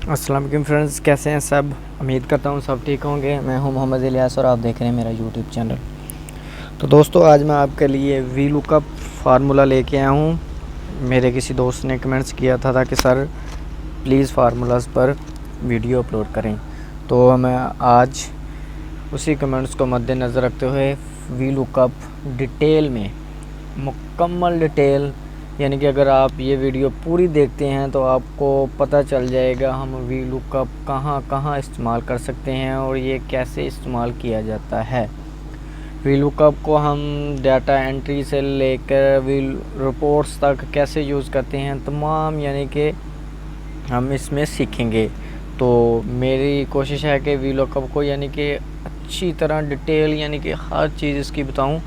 अस्सलाम वालेकुम फ्रेंड्स, कैसे हैं सब। उम्मीद करता हूँ सब ठीक होंगे। मैं हूँ मोहम्मद इलियास और आप देख रहे हैं मेरा यूट्यूब चैनल। तो दोस्तों, आज मैं आपके लिए वी लुकअप फार्मूला लेके आया हूँ। मेरे किसी दोस्त ने कमेंट्स किया था कि सर प्लीज़ फार्मूलाज़ पर वीडियो अपलोड करें। तो मैं आज उसी कमेंट्स को मद्देनज़र रखते हुए वी लुकअप डिटेल में, मुकम्मल डिटेल, यानी कि अगर आप ये वीडियो पूरी देखते हैं तो आपको पता चल जाएगा हम वी लुकअप कहाँ कहाँ इस्तेमाल कर सकते हैं और ये कैसे इस्तेमाल किया जाता है। वी लुकअप को हम डाटा एंट्री से लेकर वी रिपोर्ट्स तक कैसे यूज़ करते हैं, तमाम यानी कि हम इसमें सीखेंगे। तो मेरी कोशिश है कि वी लुकअप को यानी कि अच्छी तरह डिटेल यानी कि हर चीज़ इसकी बताऊं।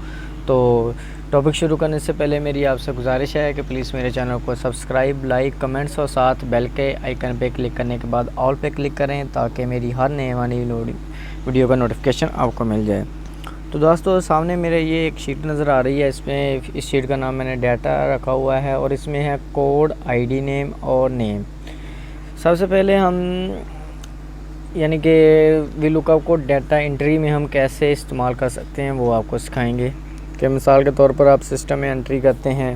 तो टॉपिक शुरू करने से पहले मेरी आपसे गुजारिश है कि प्लीज़ मेरे चैनल को सब्सक्राइब, लाइक, कमेंट्स और साथ बेल के आइकन पे क्लिक करने के बाद ऑल पे क्लिक करें ताकि मेरी हर नए वाली वीडियो का नोटिफिकेशन आपको मिल जाए। तो दोस्तों, सामने मेरे ये एक शीट नज़र आ रही है। इसमें इस शीट का नाम मैंने डाटा रखा हुआ है और इसमें है कोड, आईडी नेम और नेम। सबसे पहले हम यानी कि वी लुकअप को डाटा एंट्री में हम कैसे इस्तेमाल कर सकते हैं वो आपको सिखाएंगे। कि मिसाल के तौर पर आप सिस्टम में एंट्री करते हैं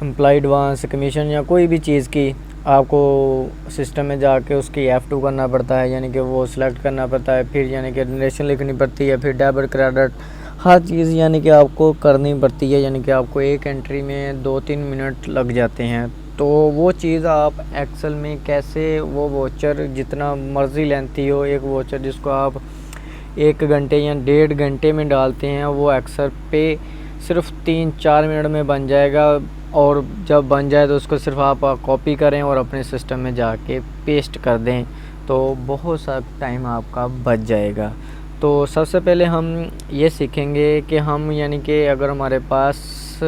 एम्प्लॉय एडवांस, कमीशन या कोई भी चीज़ की, आपको सिस्टम में जाके उसकी F2 करना पड़ता है, यानी कि वो सिलेक्ट करना पड़ता है, फिर यानी कि डोनेशन लिखनी पड़ती है, फिर डेबिट क्रेडिट, हर चीज़ यानी कि आपको करनी पड़ती है। यानी कि आपको एक एंट्री में 2-3 मिनट लग जाते हैं। तो वो चीज़ आप एक्सेल में कैसे, वो वोचर जितना मर्ज़ी लेंथी हो, एक वोचर जिसको आप 1 घंटे या 1.5 घंटे में डालते हैं, वो एक्सेल पे सिर्फ 3-4 मिनट में बन जाएगा। और जब बन जाए तो उसको सिर्फ आप कॉपी करें और अपने सिस्टम में जाके पेस्ट कर दें, तो बहुत सा टाइम आपका बच जाएगा। तो सबसे पहले हम ये सीखेंगे कि हम यानी कि अगर हमारे पास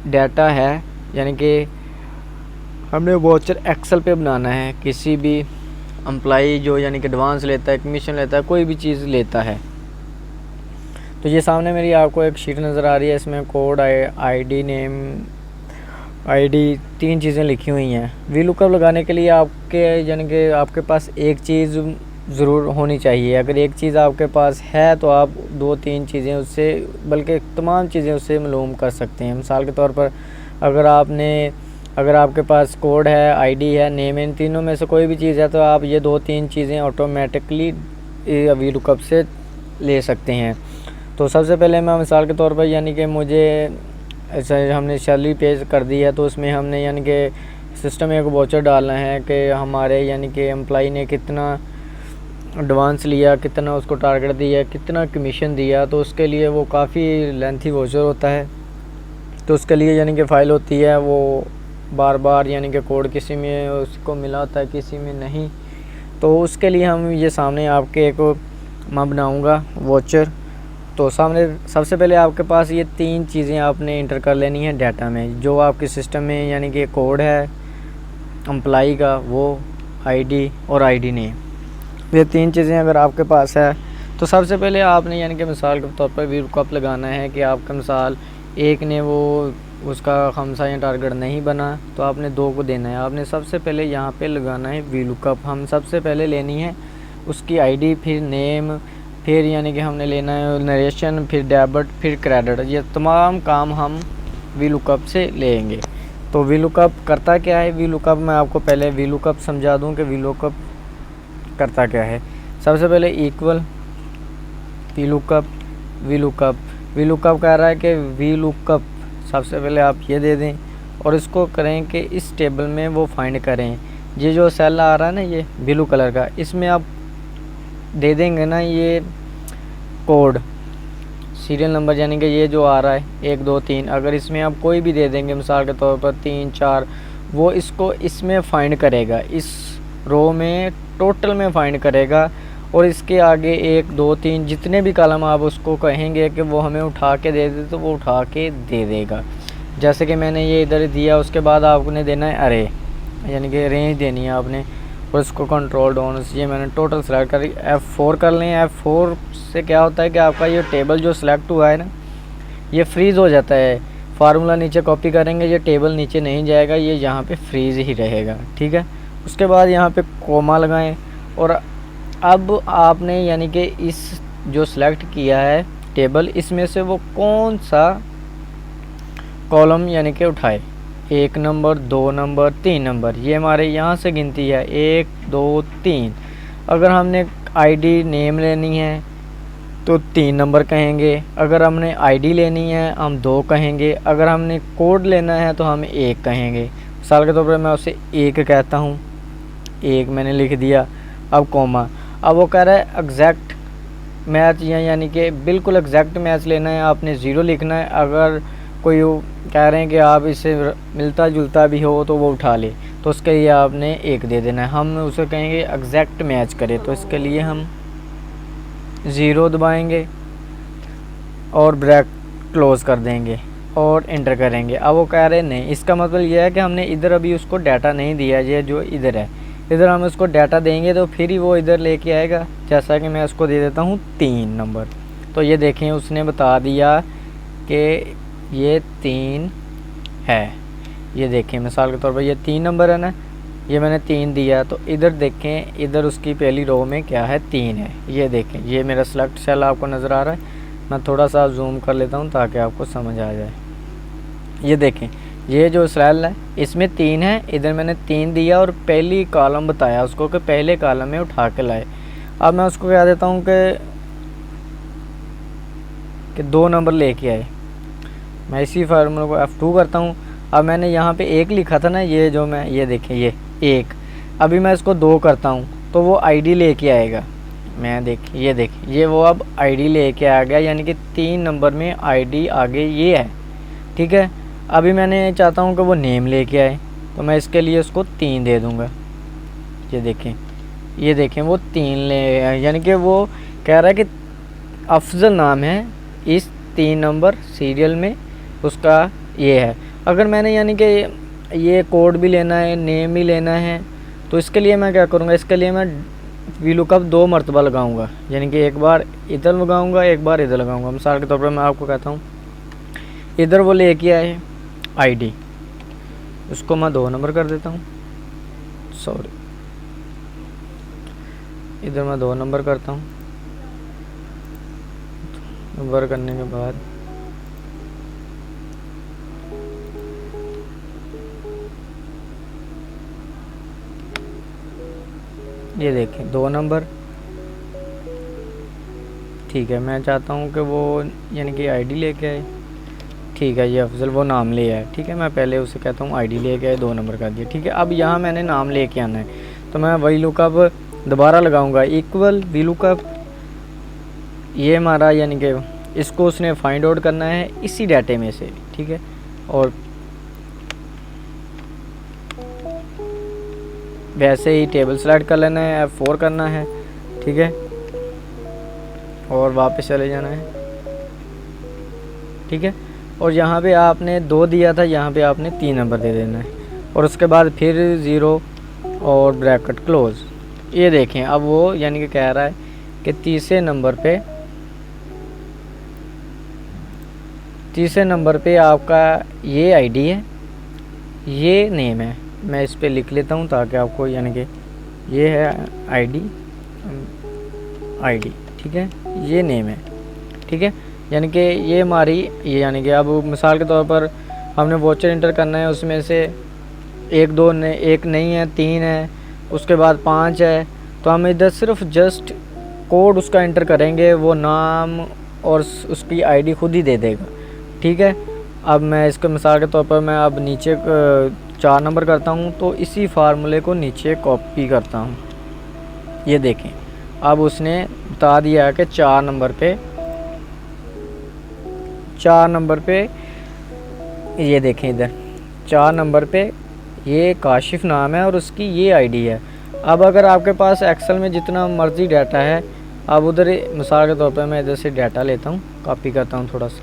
डाटा है, यानी कि हमने वोचर एक्सेल पे बनाना है, किसी भी एम्प्लॉई जो यानी कि एडवांस लेता है, कमीशन लेता है, कोई भी चीज़ लेता है। तो ये सामने मेरी आपको एक शीट नज़र आ रही है। इसमें कोड, आईडी नेम, आईडी 3 चीज़ें लिखी हुई हैं। वी लुकअप लगाने के लिए आपके यानी कि आपके पास एक चीज़ ज़रूर होनी चाहिए। अगर एक चीज़ आपके पास है तो आप 2-3 चीज़ें उससे, बल्कि तमाम चीज़ें उससे मालूम कर सकते हैं। मिसाल के तौर पर अगर आपके पास कोड है, आईडी है, नेम है, इन तीनों में से कोई भी चीज़ है तो आप ये 2-3 चीज़ें ऑटोमेटिकली वी लुकअप से ले सकते हैं। तो सबसे पहले मैं मिसाल के तौर पर यानी कि मुझे ऐसा हमने सैलरी पेज कर दी है, तो उसमें हमने यानी कि सिस्टम में एक वोचर डालना है कि हमारे यानी कि एम्प्लॉई ने कितना एडवांस लिया, कितना उसको टारगेट दिया, कितना कमीशन दिया। तो उसके लिए वो काफ़ी लेंथी वोचर होता है। तो उसके लिए यानी कि फ़ाइल होती है, वो बार बार यानी कि कोड किसी में उसको मिला होता है, किसी में नहीं। तो उसके लिए हम ये सामने आपके एक मैं बनाऊँगा वोचर। तो सामने सबसे पहले आपके पास ये 3 चीज़ें आपने इंटर कर लेनी है डाटा में, जो आपके सिस्टम में यानी कि कोड है एम्प्लॉई का, वो आईडी और आईडी नेम। ये 3 चीज़ें अगर आपके पास है तो सबसे पहले आपने यानी कि मिसाल के तौर पर वी लुकअप लगाना है कि आपका मिसाल एक ने वो उसका खमसा या टारगेट नहीं बना तो आपने 2 को देना है। आपने सबसे पहले यहाँ पे लगाना है वी लुकअप। हम सबसे पहले लेनी है उसकी आईडी, फिर नेम, फिर यानी कि हमने लेना है नरेशन, फिर डेबिट, फिर क्रेडिट। ये तमाम काम हम वी लुकअप से लेंगे। तो वी लुकअप करता क्या है, वी लुकअप मैं आपको पहले वी लुकअप समझा दूं कि वी लुकअप करता क्या है। सबसे पहले equal V lookup, V lookup, V lookup कह रहा है कि वी लुकअप सबसे पहले आप ये दे दें और इसको करें कि इस टेबल में वो फाइंड करें। ये जो सेल आ रहा है ना, ये ब्लू कलर का, इसमें आप दे देंगे ना ये कोड, सीरियल नंबर, यानी कि ये जो आ रहा है 1 2 3, अगर इसमें आप कोई भी दे देंगे मिसाल के तौर पर 3 4, वो इसको इसमें फाइंड करेगा, इस रो में टोटल में फाइंड करेगा। और इसके आगे 1 2 3 जितने भी कॉलम आप उसको कहेंगे कि वो हमें उठा के दे दे तो वो उठा के दे देगा। जैसे कि मैंने ये इधर दिया, उसके बाद आपने देना है अरे, यानी कि रेंज देनी है आपने, और इसको कंट्रोल डाउन से ये मैंने टोटल सेलेक्ट कर F4 कर लें। F4 से क्या होता है कि आपका ये टेबल जो सिलेक्ट हुआ है ना, ये फ्रीज़ हो जाता है। फार्मूला नीचे कॉपी करेंगे, ये टेबल नीचे नहीं जाएगा, ये यहाँ पे फ्रीज़ ही रहेगा। ठीक है, उसके बाद यहाँ पे कोमा लगाएं और अब आपने यानी कि इस जो सेलेक्ट किया है टेबल, इसमें से वो कौन सा कॉलम यानी कि उठाए, 1 नंबर, 2 नंबर, 3 नंबर, ये हमारे यहाँ से गिनती है 1 2 3। अगर हमने आईडी नेम लेनी है तो 3 नंबर कहेंगे, अगर हमने आईडी लेनी है हम 2 कहेंगे, अगर हमने कोड लेना है तो हम 1 कहेंगे। मिसाल के तौर पर मैं उसे 1 कहता हूँ, 1 मैंने लिख दिया। अब कॉमा, अब वो कह रहा है एग्जैक्ट मैच, यानी कि बिल्कुल एग्जैक्ट मैच लेना है, आपने 0 लिखना है। अगर कोई कह रहे हैं कि आप इससे मिलता जुलता भी हो तो वो उठा ले, तो उसके लिए आपने 1 दे देना है। हम उसे कहेंगे एग्जैक्ट मैच करे, तो इसके लिए हम 0 दबाएंगे और ब्रैकेट क्लोज़ कर देंगे और इंटर करेंगे। अब वो कह रहे हैं नहीं, इसका मतलब यह है कि हमने इधर अभी उसको डाटा नहीं दिया, ये जो इधर है, इधर हम उसको डाटा देंगे तो फिर ही वो इधर लेके आएगा। जैसा कि मैं उसको दे देता हूँ 3 नंबर, तो ये देखें उसने बता दिया कि ये 3 है। ये देखें मिसाल के तौर पर ये 3 नंबर है ना, ये मैंने 3 दिया, तो इधर देखें, इधर उसकी पहली रो में क्या है, 3 है। ये देखें, ये मेरा सेलेक्ट सेल आपको नज़र आ रहा है। मैं थोड़ा सा जूम कर लेता हूँ ताकि आपको समझ आ जाए। ये देखें, ये जो सेल है इसमें 3 है, इधर मैंने 3 दिया और पहली कॉलम बताया उसको कि पहले कॉलम में उठा के लाए। अब मैं उसको कह देता हूँ कि 2 नंबर लेके आए। मैं इसी फार्मूले को F2 करता हूँ। अब मैंने यहाँ पे 1 लिखा था ना, ये जो मैं, ये देखें ये 1, अभी मैं इसको 2 करता हूँ तो वो आईडी लेके आएगा। मैं ये देखिए ये वो अब आईडी लेके आ गया, यानी कि 3 नंबर में आईडी आगे ये है। ठीक है, अभी मैंने चाहता हूँ कि वो नेम लेके आए, तो मैं इसके लिए उसको 3 दे दूँगा। ये देखें वो 3 ले, यानी कि वो कह रहा है कि अफजल नाम है इस 3 नंबर सीरियल में, उसका ये है। अगर मैंने यानी कि ये कोड भी लेना है, नेम भी लेना है, तो इसके लिए मैं क्या करूँगा, इसके लिए मैं वीलुकअप 2 मरतबा लगाऊंगा, यानी कि एक बार इधर लगाऊंगा, एक बार इधर लगाऊंगा। मिसाल के तौर पर मैं आपको कहता हूँ इधर वो लेके आए आईडी, उसको मैं 2 नंबर कर देता हूँ, सॉरी इधर मैं 2 नंबर करता हूँ। नंबर करने के बाद ये देखें 2 नंबर। ठीक है, मैं चाहता हूँ कि वो यानी कि आईडी लेके आए। ठीक है, ये अफजल वो नाम ले आए। ठीक है, मैं पहले उसे कहता हूँ आईडी लेके आए, 2 नंबर कर दिया। ठीक है, अब यहाँ मैंने नाम लेके आना है, तो मैं वही लुकअप दोबारा लगाऊंगा, इक्वल वी लुकअप। ये हमारा यानी कि इसको उसने फाइंड आउट करना है इसी डाटे में से। ठीक है, और वैसे ही टेबल सेलेक्ट कर लेना है, F4 करना है। ठीक है, और वापस चले जाना है। ठीक है, और यहाँ पे आपने 2 दिया था, यहाँ पे आपने 3 नंबर दे देना है, और उसके बाद फिर 0 और ब्रैकेट क्लोज। ये देखें अब वो यानी कि कह रहा है कि तीसरे नंबर पे आपका ये आईडी है, ये नेम है। मैं इस पे लिख लेता हूँ ताकि आपको, यानी कि ये है आईडी, ठीक है, ये नेम है। ठीक है, यानी कि ये हमारी ये, यानी कि अब मिसाल के तौर पर हमने वोचर इंटर करना है, उसमें से 1 2 1 नहीं है, 3 है, उसके बाद 5 है, तो हम इधर सिर्फ जस्ट कोड उसका इंटर करेंगे, वो नाम और उसकी आईडी खुद ही दे देगा। ठीक है, अब मैं इसको मिसाल के तौर पर मैं अब नीचे 4 नंबर करता हूँ, तो इसी फार्मूले को नीचे कॉपी करता हूँ। ये देखें अब उसने बता दिया कि 4 नंबर पे ये देखें इधर 4 नंबर पे ये काशिफ नाम है और उसकी ये आईडी है। अब अगर आपके पास एक्सेल में जितना मर्ज़ी डाटा है, अब उधर मिसाल के तौर पे मैं इधर से डाटा लेता हूँ, कॉपी करता हूँ थोड़ा सा,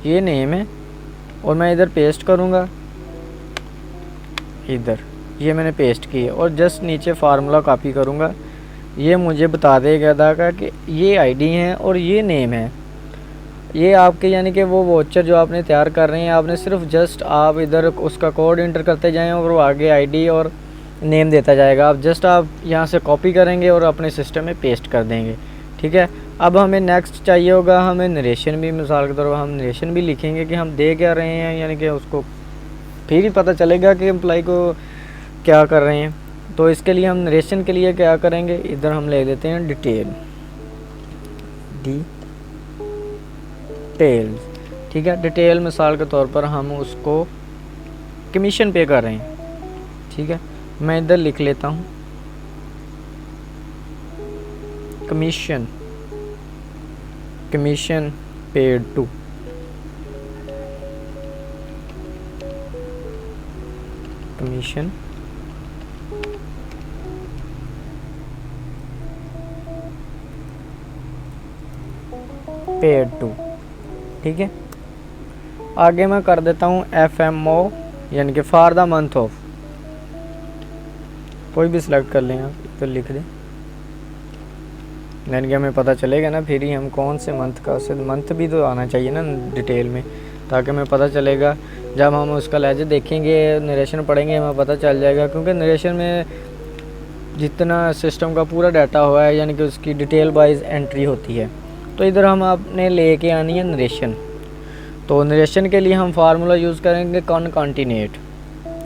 ये नेम है और मैं इधर पेस्ट करूँगा, इधर ये मैंने पेस्ट की है, और जस्ट नीचे फार्मूला कॉपी करूँगा। ये मुझे बता देगा था कि ये आईडी है और ये नेम है। ये आपके यानी कि वो वोचर जो आपने तैयार कर रहे हैं, आपने सिर्फ जस्ट आप इधर उसका कोड इंटर करते जाएं और वो आगे आईडी और नेम देता जाएगा। अब जस्ट आप यहाँ से कॉपी करेंगे और अपने सिस्टम में पेस्ट कर देंगे, ठीक है। अब हमें नेक्स्ट चाहिए होगा हमें नरेशन भी, मिसाल के तौर पर हम नरेशन भी लिखेंगे कि हम दे क्या रहे हैं, यानी कि उसको फिर ही पता चलेगा कि एम्प्लॉय को क्या कर रहे हैं। तो इसके लिए हम नरेशन के लिए क्या करेंगे, इधर हम ले देते हैं डिटेल्स, ठीक है। डिटेल मिसाल के तौर पर हम उसको कमीशन पे कर रहे हैं, ठीक है। मैं इधर लिख लेता हूँ commission paid to, commission paid to, ठीक है। आगे मैं कर देता हूँ FMO, यानी कि फॉर द मंथ ऑफ, कोई भी सिलेक्ट कर लें आप, तो लिख दें, यानी कि हमें पता चलेगा ना फिर ही हम कौन से मंथ का, उससे मंथ भी तो आना चाहिए ना डिटेल में, ताकि हमें पता चलेगा जब हम उसका लहजे देखेंगे, नरेशन पढ़ेंगे, हमें पता चल जाएगा। क्योंकि नरेशन में जितना सिस्टम का पूरा डाटा हुआ है, यानी कि उसकी डिटेल वाइज एंट्री होती है। तो इधर हम आपने लेके आनी है नरेशन। तो नरेशन के लिए हम फार्मूला यूज़ करेंगे कॉनकाटिनेट।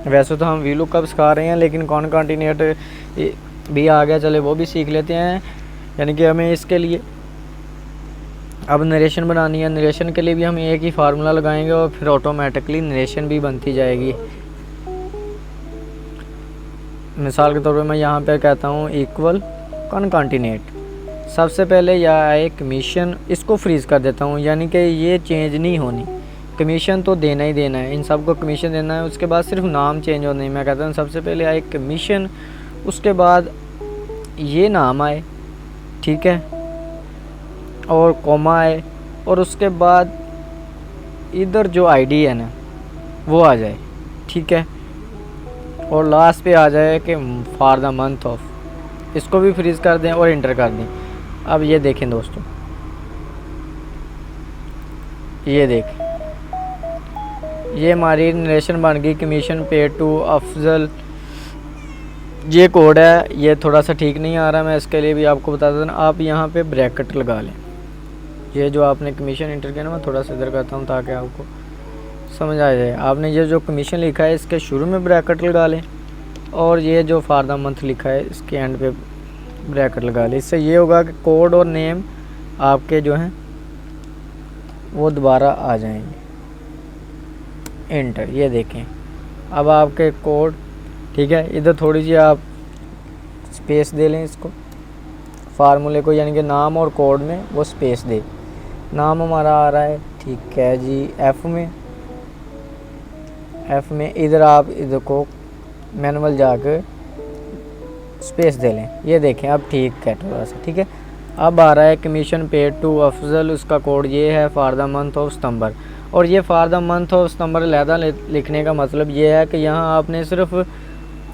वैसे तो हम वी लुकअप सिखा रहे हैं, लेकिन कॉनकाटिनेट भी आ गया, चले वो भी सीख लेते हैं। यानी कि हमें इसके लिए अब नरेशन बनानी है, नरेशन के लिए भी हम एक ही फार्मूला लगाएंगे और फिर ऑटोमेटिकली नरेशन भी बनती जाएगी। मिसाल के तौर पे मैं यहाँ पे कहता हूँ इक्वल कॉनकाटिनेट, सबसे पहले यह आए कमीशन, इसको फ्रीज़ कर देता हूँ, यानी कि ये चेंज नहीं होनी, कमीशन तो देना ही देना है, इन सब को कमीशन देना है। उसके बाद सिर्फ नाम चेंज होना है। मैं कहता हूँ सबसे पहले आए कमीशन, उसके बाद ये नाम आए, ठीक है, और कॉमा आए, और उसके बाद इधर जो आईडी है ना वो आ जाए, ठीक है, और लास्ट पे आ जाए कि फॉर द मंथ ऑफ, इसको भी फ्रीज़ कर दें और इंटर कर दें। अब ये देखें दोस्तों, ये देखें, ये हमारी नरेशन बन गई कमीशन पेड टू अफजल। ये कोड है, ये थोड़ा सा ठीक नहीं आ रहा, मैं इसके लिए भी आपको बता देता हूँ। आप यहाँ पे ब्रैकेट लगा लें, ये जो आपने कमीशन इंटर किया ना, मैं थोड़ा सा इधर करता हूँ ताकि आपको समझ आ जाए। आपने ये जो कमीशन लिखा है इसके शुरू में ब्रैकेट लगा लें, और ये जो फॉर द मंथ लिखा है इसके एंड पे ब्रैकेट लगा लें। इससे ये होगा कि कोड और नेम आपके जो हैं वो दोबारा आ जाएंगे। इंटर, ये देखें अब आपके कोड, ठीक है। इधर थोड़ी सी आप स्पेस दे लें इसको, फार्मूले को, यानी कि नाम और कोड में वो स्पेस दे। नाम हमारा आ रहा है, ठीक है जी, एफ में इधर आप इधर को मैनुअल जाकर स्पेस दे लें। ये देखें अब ठीक है थोड़ा सा, ठीक है। अब आ रहा है कमीशन पेड टू अफजल, उसका कोड ये है फॉर द मंथ ऑफ सितंबर। और ये फॉर द मंथ ऑफ सितंबर अलहदा लिखने का मतलब ये है कि यहाँ आपने सिर्फ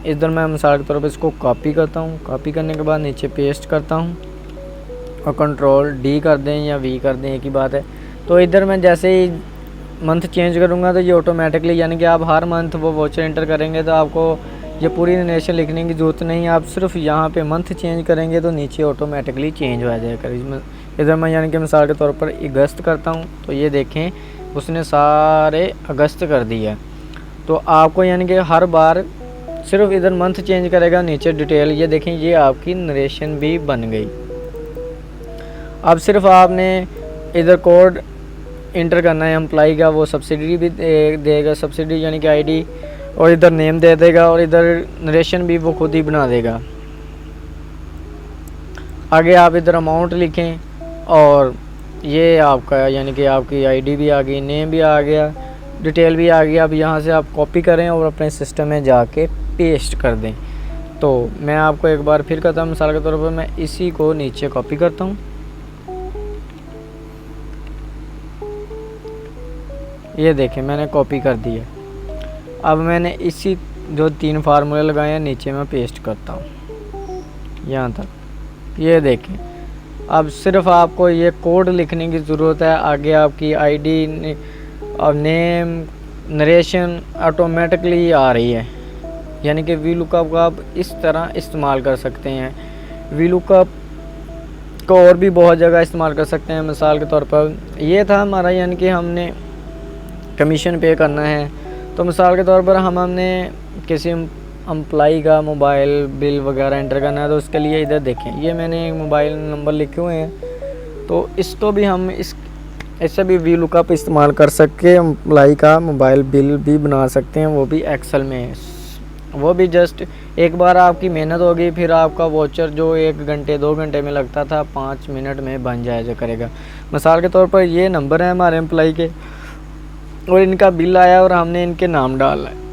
इधर, मैं मिसाल के तौर पर इसको कॉपी करता हूँ, कॉपी करने के बाद नीचे पेस्ट करता हूँ और कंट्रोल D कर दें या V कर दें, एक ही बात है। तो इधर मैं जैसे ही मंथ चेंज करूँगा तो ये ऑटोमेटिकली, यानी कि आप हर मंथ वो वाउचर इंटर करेंगे तो आपको ये पूरी नरेशन लिखने की ज़रूरत नहीं, आप सिर्फ यहाँ पे मंथ चेंज करेंगे तो नीचे ऑटोमेटिकली चेंज हो जाएगा। इधर मैं यानी कि मिसाल के तौर पर अगस्त करता हूँ, तो ये देखें उसने सारे अगस्त कर दिया। तो आपको यानी कि हर बार सिर्फ इधर मंथ चेंज करेगा, नीचे डिटेल, ये देखें ये आपकी नरेशन भी बन गई। अब सिर्फ आपने इधर कोड इंटर करना है एम्प्लॉय का, वो सब्सिडी भी देगा, सब्सिडी यानी कि आईडी, और इधर नेम दे देगा, और इधर नरेशन भी वो खुद ही बना देगा। आगे आप इधर अमाउंट लिखें, और ये आपका यानी कि आपकी आईडी भी आ गई, नेम भी आ गया, डिटेल भी आ गई। अब यहाँ से आप कॉपी करें और अपने सिस्टम में जाके पेस्ट कर दें। तो मैं आपको एक बार फिर कहता हूँ, मिसाल के तौर पर मैं इसी को नीचे कॉपी करता हूँ, ये देखें मैंने कॉपी कर दिया। अब मैंने इसी जो 3 फार्मूले लगाए हैं नीचे मैं पेस्ट करता हूँ यहाँ तक, ये देखें। अब सिर्फ आपको ये कोड लिखने की ज़रूरत है, आगे आपकी आईडी और नेम, नरेशन ऑटोमेटिकली आ रही है, यानी कि वी लुकअप का आप इस तरह इस्तेमाल कर सकते हैं। वी लुकअप को और भी बहुत जगह इस्तेमाल कर सकते हैं। मिसाल के तौर पर ये था हमारा, यानी कि हमने कमीशन पे करना है, तो मिसाल के तौर पर हमने किसी एम्प्लॉई का मोबाइल बिल वगैरह एंटर करना है, तो उसके लिए इधर देखें, ये मैंने मोबाइल नंबर लिखे हुए हैं, तो इसको भी हम इससे भी वी लुकअप इस्तेमाल कर सके एम्प्लॉई का मोबाइल बिल भी बना सकते हैं, वो भी एक्सेल में। वो भी जस्ट एक बार आपकी मेहनत होगी, फिर आपका वॉचर जो 1 घंटे 2 घंटे में लगता था 5 मिनट में बन जाया करेगा। मिसाल के तौर पर ये नंबर है हमारे एम्प्लॉई के और इनका बिल आया और हमने इनके नाम डाला है,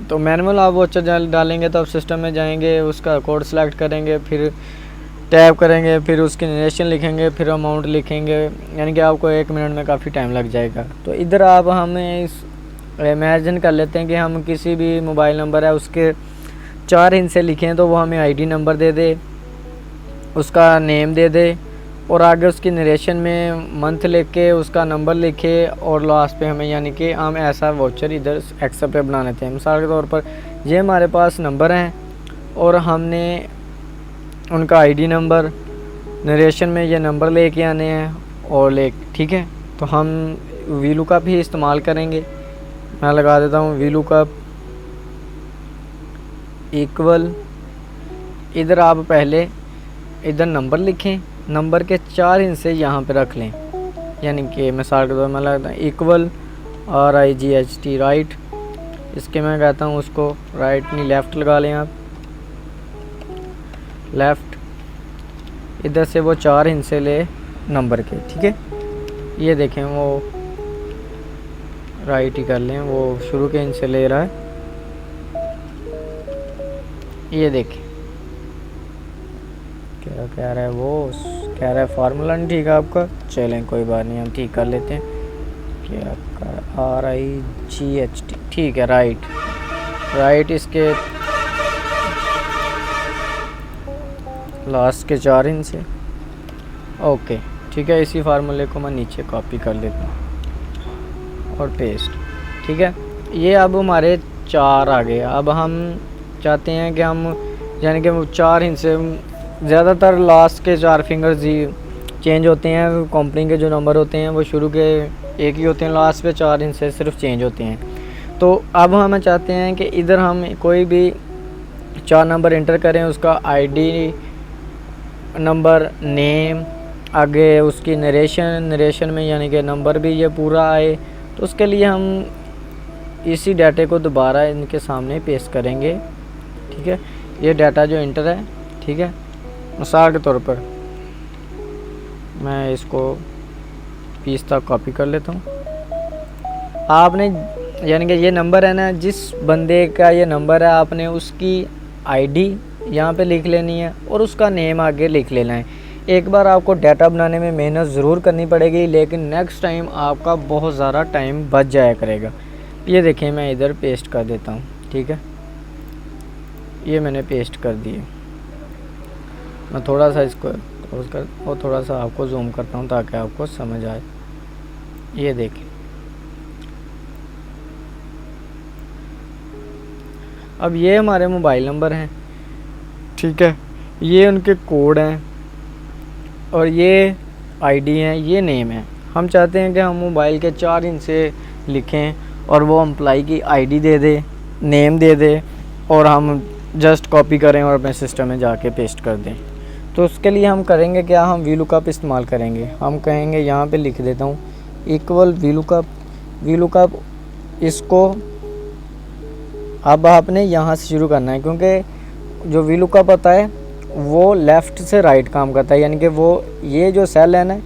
तो मैनुअल आप वॉचर डालेंगे तो आप सिस्टम में जाएंगे, उसका कोड सेलेक्ट करेंगे, फिर टैब करेंगे, फिर उसकी नरेशन लिखेंगे, फिर अमाउंट लिखेंगे, यानी कि आपको 1 मिनट में काफ़ी टाइम लग जाएगा। तो इधर आप हमें इस इमेजिन कर लेते हैं कि हम किसी भी मोबाइल नंबर है उसके 4 हिस्से लिखें, तो वो हमें आईडी नंबर दे दे, उसका नेम दे दे और आगे उसकी नरेशन में मंथ लिख के उसका नंबर लिखे और लास्ट पे हमें, यानी कि हम ऐसा वॉचर इधर एक्सेल पे बना लेते हैं। मिसाल के तौर पर ये हमारे पास नंबर हैं और हमने उनका आईडी नंबर, नरेशन में ये नंबर लेके आने हैं और ठीक है, तो हम वी लुकअप ही इस्तेमाल करेंगे। मैं लगा देता हूँ वी लुकअप इक्वल, इधर आप पहले इधर नंबर लिखें, नंबर के 4 हिस्से यहाँ पे रख लें, यानी कि मिसाल के तौर मैं लगता हूँ इक्वल RIGHT राइट, इसके मैं कहता हूँ उसको राइट नहीं लेफ़्ट लगा लें आप, लेफ़्ट, इधर से वो 4 हिस्से ले नंबर के, ठीक है। ये देखें वो राइट ही कर लें, वो शुरू के हिस्से ले रहा है, ये देखें क्या कह रहा है, वो कह रहा है फार्मूला नहीं ठीक है आपका, चलें कोई बात नहीं हम ठीक कर लेते हैं। क्या कर RIGHT ठीक है, राइट इसके लास्ट के 4 हिस्से, ओके ठीक है। इसी फार्मूले को मैं नीचे कॉपी कर लेता हूँ और पेस्ट, ठीक है। ये अब हमारे 4 आ गए। अब हम चाहते हैं कि हम, यानी कि 4 हिस्से, ज़्यादातर लास्ट के 4 फिंगर्स ही चेंज होते हैं, कंपनी के जो नंबर होते हैं वो शुरू के एक ही होते हैं, लास्ट पे 4 हिस्से सिर्फ चेंज होते हैं। तो अब हम चाहते हैं कि इधर हम कोई भी 4 नंबर इंटर करें, उसका आईडी नंबर, नेम, आगे उसकी नरेशन में यानी कि नंबर भी ये पूरा आए, तो उसके लिए हम इसी डाटे को दोबारा इनके सामने पेस्ट करेंगे, ठीक है। ये डाटा जो इंटर है, ठीक है, मिसाल के तौर पर मैं इसको 20 तक कॉपी कर लेता हूँ। आपने, यानी कि ये नंबर है ना, जिस बंदे का ये नंबर है आपने उसकी आईडी यहाँ पे लिख लेनी है और उसका नेम आगे लिख लेना है। एक बार आपको डाटा बनाने में मेहनत ज़रूर करनी पड़ेगी, लेकिन नेक्स्ट टाइम आपका बहुत ज़्यादा टाइम बच जाया करेगा। ये देखें मैं इधर पेस्ट कर देता हूँ, ठीक है, ये मैंने पेस्ट कर दिए। मैं थोड़ा सा इसको क्लोज कर और थोड़ा सा आपको जूम करता हूँ ताकि आपको समझ आए। ये देखें, अब ये हमारे मोबाइल नंबर हैं, ठीक है, ये उनके कोड हैं और ये आईडी हैं, ये नेम है। हम चाहते हैं कि हम मोबाइल के 4 हिस्से लिखें और वो एम्प्लॉई की आईडी दे दे, नेम दे दे और हम जस्ट कॉपी करें और अपने सिस्टम में जाके पेस्ट कर दें। तो उसके लिए हम करेंगे क्या, हम वी लुकअप इस्तेमाल करेंगे। हम कहेंगे, यहाँ पे लिख देता हूँ इक्वल वी लुकअप, इसको अब आपने यहाँ से शुरू करना है, क्योंकि जो वी लुकअप होता है वो लेफ़्ट से राइट काम करता है, यानी कि वो ये जो सेल है ना,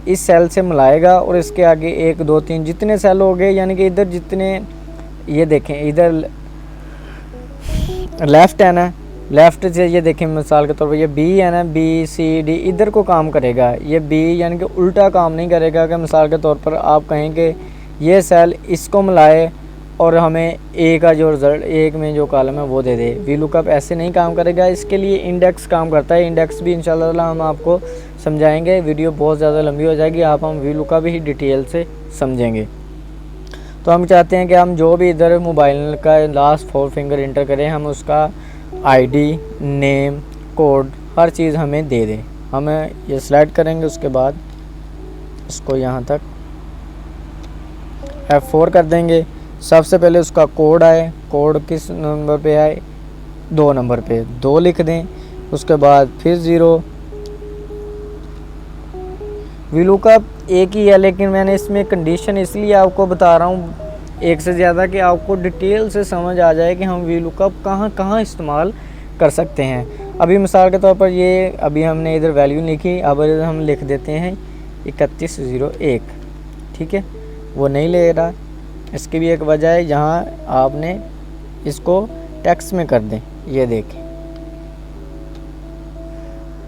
इस सेल से मिलाएगा और इसके आगे 1 2 3 जितने सेल हो गए, यानी कि इधर जितने, ये देखें इधर लेफ़्ट है ना, लेफ़्ट से ये देखें मिसाल के तौर पर ये बी है ना, BCD इधर को काम करेगा, ये बी यानी कि उल्टा काम नहीं करेगा। कि मिसाल के तौर पर आप कहें कि ये सेल इसको मिलाए और हमें ए का जो रिज़ल्ट, एक में जो कॉलम है वो दे दे। वी लुकअप ऐसे नहीं काम करेगा, इसके लिए इंडेक्स काम करता है। इंडेक्स भी इंशाल्लाह हम आपको समझाएंगे, वीडियो बहुत ज़्यादा लंबी हो जाएगी, हम वी लुकअप ही डिटेल से समझेंगे। तो हम चाहते हैं कि हम जो भी इधर मोबाइल का लास्ट 4 फिंगर इंटर करें, हम उसका आईडी, नेम, कोड, हर चीज़ हमें दे दें। हम ये सेलेक्ट करेंगे, उसके बाद इसको यहाँ तक F4 कर देंगे। सबसे पहले उसका कोड आए, कोड किस नंबर पे आए, 2 नंबर पे 2 लिख दें। उसके बाद फिर 0। वीलुकअप एक ही है, लेकिन मैंने इसमें कंडीशन इसलिए आपको बता रहा हूँ एक से ज़्यादा कि आपको डिटेल से समझ आ जाए कि हम वीलुकअप कहाँ कहाँ इस्तेमाल कर सकते हैं। अभी मिसाल के तौर पर ये अभी हमने इधर वैल्यू लिखी, अब हम लिख देते हैं 3101, ठीक है, वो नहीं ले रहा। इसकी भी एक वजह है, जहाँ आपने इसको टेक्स्ट में कर दें। ये देखें,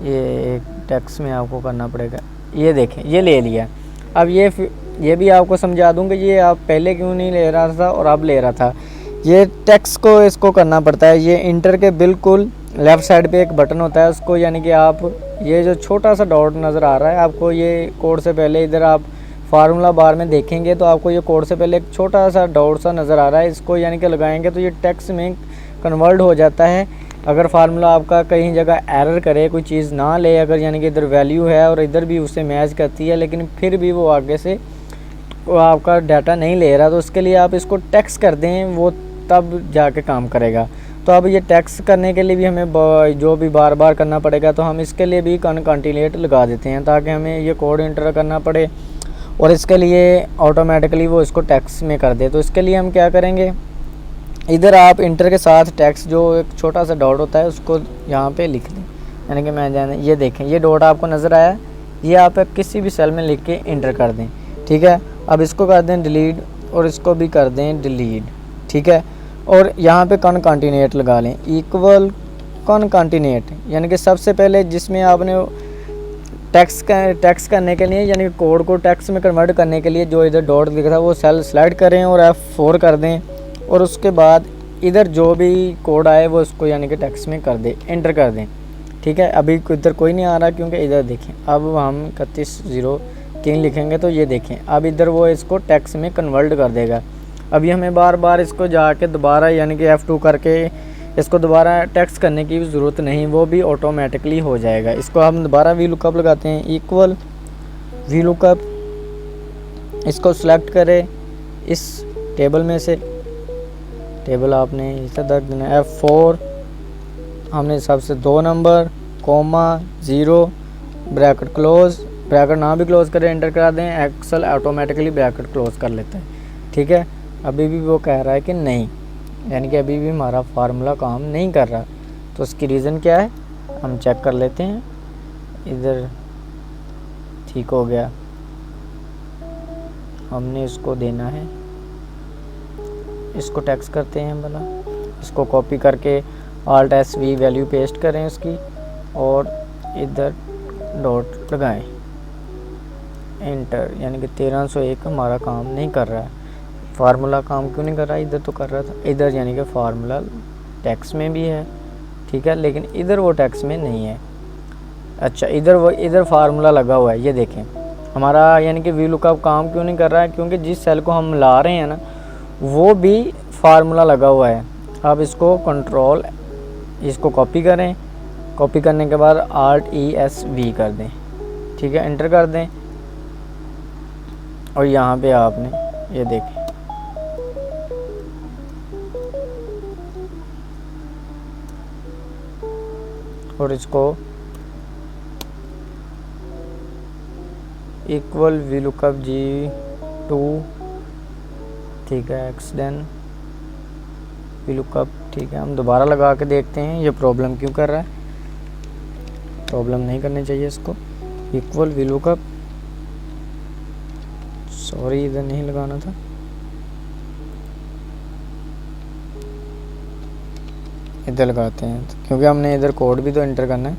ये टेक्स्ट में आपको करना पड़ेगा। ये देखें, ये ले लिया। अब ये भी आपको समझा दूँगा, ये आप पहले क्यों नहीं ले रहा था और अब ले रहा था। ये टेक्स्ट को इसको करना पड़ता है। ये इंटर के बिल्कुल लेफ़्ट साइड पे एक बटन होता है, उसको यानी कि आप ये जो छोटा सा डॉट नज़र आ रहा है आपको, ये कोड से पहले इधर आप फार्मूला बार में देखेंगे तो आपको ये कोड से पहले एक छोटा सा डॉट सा नज़र आ रहा है। इसको यानी कि लगाएंगे तो ये टेक्स्ट में कन्वर्ट हो जाता है। अगर फार्मूला आपका कहीं जगह एरर करे, कोई चीज़ ना ले, अगर यानी कि इधर वैल्यू है और इधर भी उससे मैच करती है, लेकिन फिर भी वो आगे से वो आपका डाटा नहीं ले रहा, तो उसके लिए आप इसको टेक्स्ट कर दें, वो तब जाके काम करेगा। तो अब ये टेक्स्ट करने के लिए भी हमें जो भी बार बार करना पड़ेगा, तो हम इसके लिए भी कॉन्टिनेंट लगा देते हैं ताकि हमें ये कोड इंटर करना पड़े और इसके लिए ऑटोमेटिकली वो इसको टेक्स्ट में कर दे। तो इसके लिए हम क्या करेंगे, इधर आप इंटर के साथ टेक्स्ट जो एक छोटा सा डॉट होता है उसको यहाँ पे लिख दें, यानी कि मैं जाने, ये देखें, ये डॉट आपको नज़र आया, ये आप किसी भी सेल में लिख के इंटर कर दें, ठीक है। अब इसको कर दें डिलीट और इसको भी कर दें डिलीट, ठीक है। और यहाँ पे कॉन्टिनेंट लगा लें, इक्वल कॉन्टिनेंट, यानी कि सबसे पहले जिसमें आपने टेक्स्ट करने के लिए, यानी कि कोड को टेक्स्ट में कन्वर्ट करने के लिए जो इधर डॉट लिखा था वो सेल सेलेक्ट करें और F4 कर दें, और उसके बाद इधर जो भी कोड आए वो उसको यानी कि टेक्स्ट में कर दें, एंटर कर दें, ठीक है। अभी इधर कोई नहीं आ रहा क्योंकि इधर देखें, अब हम 3103 लिखेंगे तो ये देखें, अब इधर वो इसको टेक्स्ट में कन्वर्ट कर देगा। अभी हमें बार बार इसको जाके दोबारा यानी कि F2 करके इसको दोबारा टेक्स्ट करने की भी ज़रूरत नहीं, वो भी ऑटोमेटिकली हो जाएगा। इसको हम दोबारा वीलुकअप लगाते हैं, इक्वल वीलुकअप, इसको सेलेक्ट करें इस टेबल में से, टेबल आपने इसे रख देना, F4 हमने सबसे 2 number, comma 0, bracket close, bracket ना भी क्लोज करें एंटर करा दें, एक्सेल ऑटोमेटिकली ब्रैकेट क्लोज कर लेता है, ठीक है। अभी भी वो कह रहा है कि नहीं, यानी कि अभी भी हमारा फार्मूला काम नहीं कर रहा, तो उसकी रीज़न क्या है हम चेक कर लेते हैं। इधर ठीक हो गया, हमने इसको देना है, इसको टेक्स्ट करते हैं भला, इसको कॉपी करके Alt+V वैल्यू पेस्ट करें उसकी और इधर डॉट लगाएं, एंटर, यानी कि 1301 हमारा काम नहीं कर रहा है। फार्मूला काम क्यों नहीं कर रहा, इधर तो कर रहा था, इधर यानी कि फार्मूला टेक्स्ट में भी है, ठीक है, लेकिन इधर वो टेक्स्ट में नहीं है। अच्छा, इधर फार्मूला लगा हुआ है, ये देखें हमारा यानी कि वीलुकअप काम क्यों नहीं कर रहा है, क्योंकि जिस सेल को हम ला रहे हैं ना वो भी फार्मूला लगा हुआ है। अब इसको कंट्रोल, इसको कॉपी करें, कॉपी करने के बाद Alt+V कर दें, ठीक है, एंटर कर दें, और यहाँ पे आपने ये देखें और इसको इक्वल वीलुकअप G2, ठीक है, एक्सडेन वीलुकअप, ठीक है। हम दोबारा लगा के देखते हैं ये प्रॉब्लम क्यों कर रहा है, प्रॉब्लम नहीं करनी चाहिए इसको। इक्वल वीलुकअप, सॉरी इधर नहीं लगाना था, इधर लगाते हैं क्योंकि हमने इधर कोड भी तो एंटर करना है।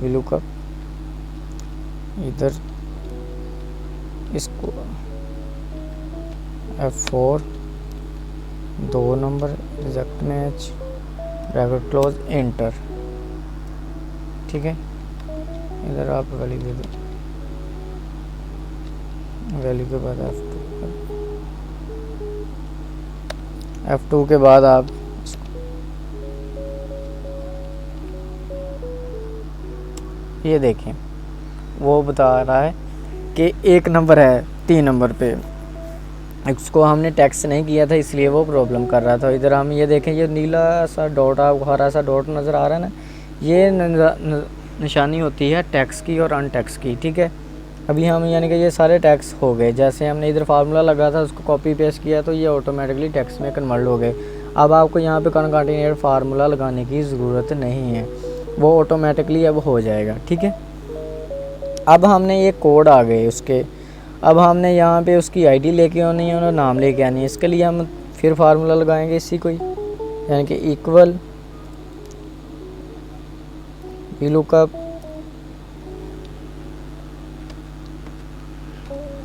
वीलुकअप इधर इसको F4 2 number, reject match, bracket close, enter, ठीक है। इधर आप वैल्यू दे दो, वैल्यू के बाद F2 के बाद आप ये देखें वो बता रहा है कि एक नंबर है 3 नंबर पे, इसको हमने टेक्स्ट नहीं किया था इसलिए वो प्रॉब्लम कर रहा था। इधर हम ये देखें, ये नीला सा डॉट, आपको हरा सा डॉट नज़र आ रहा है ना, ये निशानी होती है टैक्स की और अनटैक्स की, ठीक है। अभी हम यानी कि ये सारे टैक्स हो गए, जैसे हमने इधर फार्मूला लगा था उसको कॉपी पेस्ट किया तो ये ऑटोमेटिकली टैक्स में कन्वर्ट हो गए। अब आपको यहाँ पे कॉन्काटिनेट फार्मूला लगाने की ज़रूरत नहीं है, वो ऑटोमेटिकली अब हो जाएगा, ठीक है। अब हमने ये कोड आ गए उसके, अब हमने यहाँ पे उसकी आईडी लेके आनी है और नाम लेके आनी है। इसके लिए हम फिर फार्मूला लगाएंगे इसी को ही, यानी कि इक्वल VLOOKUP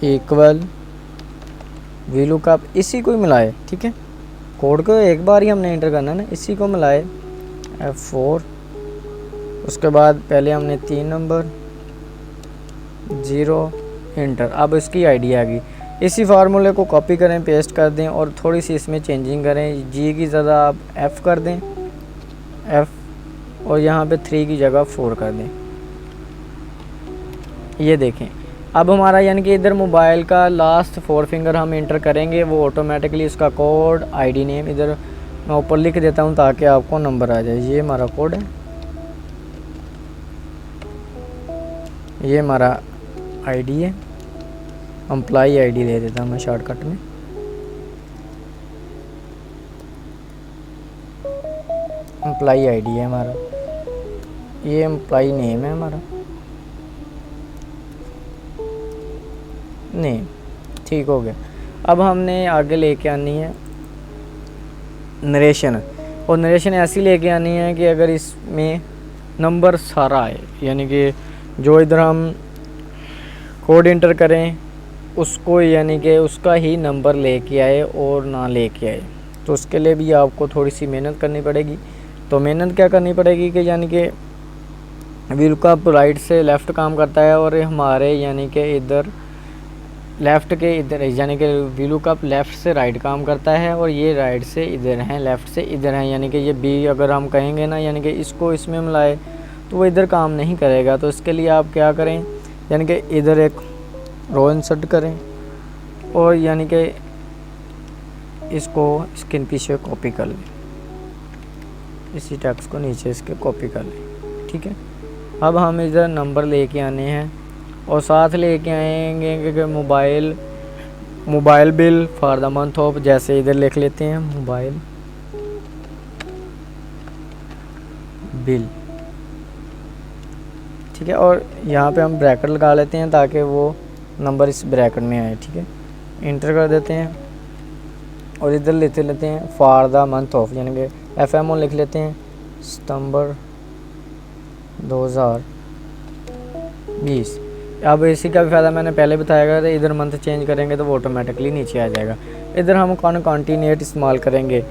इक्वल VLOOKUP, इसी को ही मिलाए, ठीक है। कोड को एक बार ही हमने एंटर करना है ना, इसी को मिलाए F4, उसके बाद पहले हमने 3 नंबर 0 इंटर। अब इसकी आईडी आ गई, इसी फार्मूले को कॉपी करें, पेस्ट कर दें और थोड़ी सी इसमें चेंजिंग करें, G की जगह आप F कर दें, F, और यहाँ पे 3 की जगह 4 कर दें। ये देखें अब हमारा यानी कि इधर मोबाइल का लास्ट 4 फिंगर हम इंटर करेंगे, वो ऑटोमेटिकली उसका कोड आईडी नेम इधर मैं ऊपर लिख देता हूँ ताकि आपको नंबर आ जाए। ये हमारा कोड है, ये हमारा आईडी है, एम्प्लॉई आईडी ले देता हूँ मैं शॉर्टकट में, एम्प्लॉई आईडी है हमारा, ये एम्प्लॉई नेम है हमारा नेम, ठीक हो गया। अब हमने आगे लेके आनी है नरेशन, और नरेशन ऐसी लेके आनी है कि अगर इसमें नंबर सारा आए, यानी कि जो इधर हम कोड इंटर करें उसको यानी कि उसका ही नंबर लेके आए और ना लेके आए, तो उसके लिए भी आपको थोड़ी सी मेहनत करनी पड़ेगी। तो मेहनत क्या करनी पड़ेगी कि यानी कि VLOOKUP राइट से लेफ़्ट काम करता है और हमारे यानी कि इधर लेफ़्ट के इधर, यानी कि VLOOKUP लेफ़्ट से राइट काम करता है और ये राइट से इधर हैं, लेफ़्ट से इधर हैं, यानी कि ये B अगर हम कहेंगे ना यानी कि इसको इसमें मिलाए तो वो इधर काम नहीं करेगा। तो इसके लिए आप क्या करें, यानी कि इधर एक रो इंसर्ट करें और यानी कि इसको इसके पीछे कॉपी कर लें, इसी टेक्स्ट को नीचे इसके कॉपी कर लें, ठीक है। अब हम इधर नंबर लेके आने हैं और साथ लेके आएंगे कि mobile bill for the month of, जैसे इधर लिख लेते हैं मोबाइल बिल, ठीक है। और यहाँ पे हम ब्रैकेट लगा लेते हैं ताकि वो नंबर इस ब्रैकेट में आए, ठीक है। इंटर कर देते हैं और इधर लेते हैं फॉर द मंथ ऑफ, यानी कि FMO लिख लेते हैं सितंबर 2020। अब इसी का भी फ़ायदा मैंने पहले बताया था, इधर मंथ चेंज करेंगे तो वो ऑटोमेटिकली नीचे आ जाएगा। इधर हम कॉन्टिनेट इस्तेमाल करेंगे।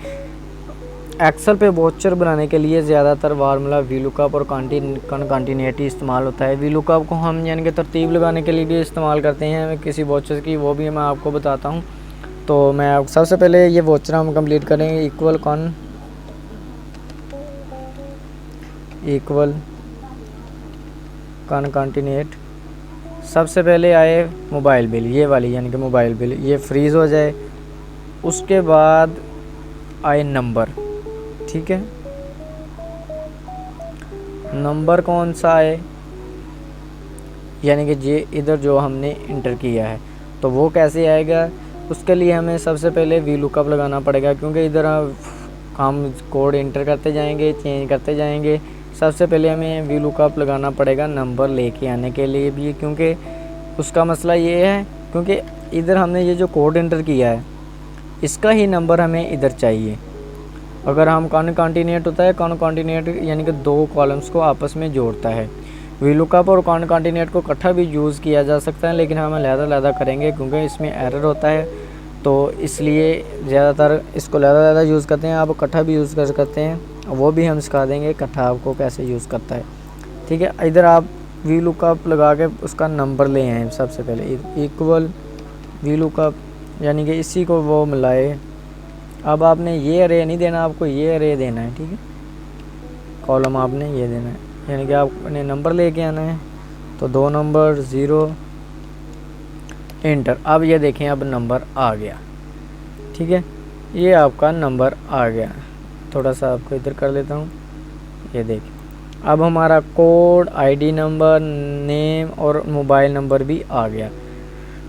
एक्सेल पे वॉचर बनाने के लिए ज़्यादातर फार्मूला VLOOKUP और कॉन्टिनेट ही इस्तेमाल होता है। VLOOKUP को हम यानी कि तरतीब लगाने के लिए भी इस्तेमाल करते हैं किसी वॉचर की, वो भी मैं आपको बताता हूँ। तो मैं सबसे पहले ये वॉचर हम कंप्लीट करेंगे, इक्वल कॉन्टिनेट। सबसे पहले आए मोबाइल बिल, ये वाली यानी कि मोबाइल बिल, ये फ्रीज़ हो जाए। उसके बाद आए नंबर, ठीक है। नंबर कौन सा है, यानी कि ये इधर जो हमने इंटर किया है, तो वो कैसे आएगा, उसके लिए हमें सबसे पहले VLOOKUP लगाना पड़ेगा, क्योंकि इधर हम कोड इंटर करते जाएंगे, चेंज करते जाएंगे। सबसे पहले हमें VLOOKUP लगाना पड़ेगा नंबर लेके आने के लिए भी, क्योंकि उसका मसला ये है क्योंकि इधर हमने ये जो कोड इंटर किया है इसका ही नंबर हमें इधर चाहिए। अगर हम कॉन्टिनेट होता है, कॉन्टिनेट यानी कि 2 कॉलम्स को आपस में जोड़ता है। VLOOKUP और कॉन्टिनेट को इकट्ठा भी यूज़ किया जा सकता है, लेकिन हम अलग-अलग करेंगे क्योंकि इसमें एरर होता है, तो इसलिए ज़्यादातर इसको अलग-अलग यूज़ करते हैं। आप इकट्ठा भी यूज़ कर सकते हैं, वो भी हम सिखा देंगे इकट्ठा आपको कैसे यूज़ करता है, ठीक है। इधर आप VLOOKUP लगा के उसका नंबर ले आए। सबसे पहले इक्वल वी लुकअप, यानी कि इसी को वो मिलाए। अब आपने ये अरे नहीं देना, आपको ये अरे देना है, ठीक है। कॉलम आपने ये देना है, यानी कि आपने नंबर लेके आना है। तो 2 नंबर 0 इंटर। अब ये देखें, अब नंबर आ गया, ठीक है। ये आपका नंबर आ गया। थोड़ा सा आपको इधर कर लेता हूँ, ये देखिए। अब हमारा कोड, आईडी नंबर, नेम और मोबाइल नंबर भी आ गया।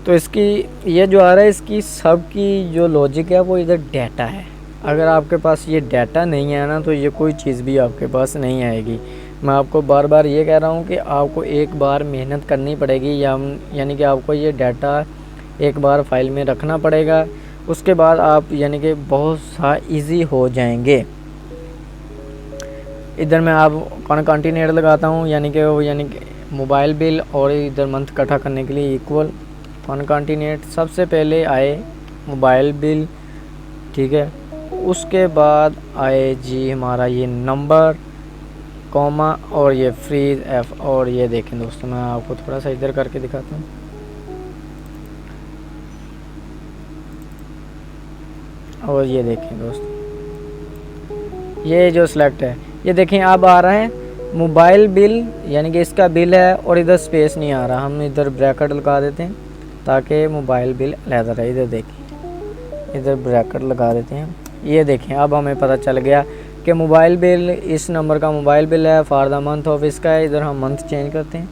तो इसकी ये जो आ रहा है, इसकी सब की जो लॉजिक है वो इधर डाटा है। अगर आपके पास ये डाटा नहीं है ना, तो ये कोई चीज़ भी आपके पास नहीं आएगी। मैं आपको बार बार ये कह रहा हूँ कि आपको एक बार मेहनत करनी पड़ेगी, यानी कि आपको ये डाटा एक बार फाइल में रखना पड़ेगा। उसके बाद आप यानी कि बहुत सा इजी हो जाएंगे। इधर मैं आप कॉन्टिनेंट लगाता हूँ, यानी कि मोबाइल बिल और इधर मंथ इकट्ठा करने के लिए इक्वल कॉन्टिनेंट। सबसे पहले आए मोबाइल बिल, ठीक है। उसके बाद आए जी हमारा ये नंबर, कॉमा और ये फ्रीज एफ। और ये देखें दोस्तों, मैं आपको थोड़ा सा इधर करके दिखाता हूँ। और ये देखें दोस्तों, ये जो सिलेक्ट है, ये देखें अब आ रहा है मोबाइल बिल, यानी कि इसका बिल है और इधर स्पेस नहीं आ रहा। हम इधर ब्रैकेट लगा देते हैं ताकि मोबाइल बिल अलग रहे। इधर देखें, इधर ब्रैकेट लगा देते हैं। ये देखें, अब हमें पता चल गया कि मोबाइल बिल इस नंबर का मोबाइल बिल है, फॉर द मंथ ऑफ इसका है। इधर हम मंथ चेंज करते हैं।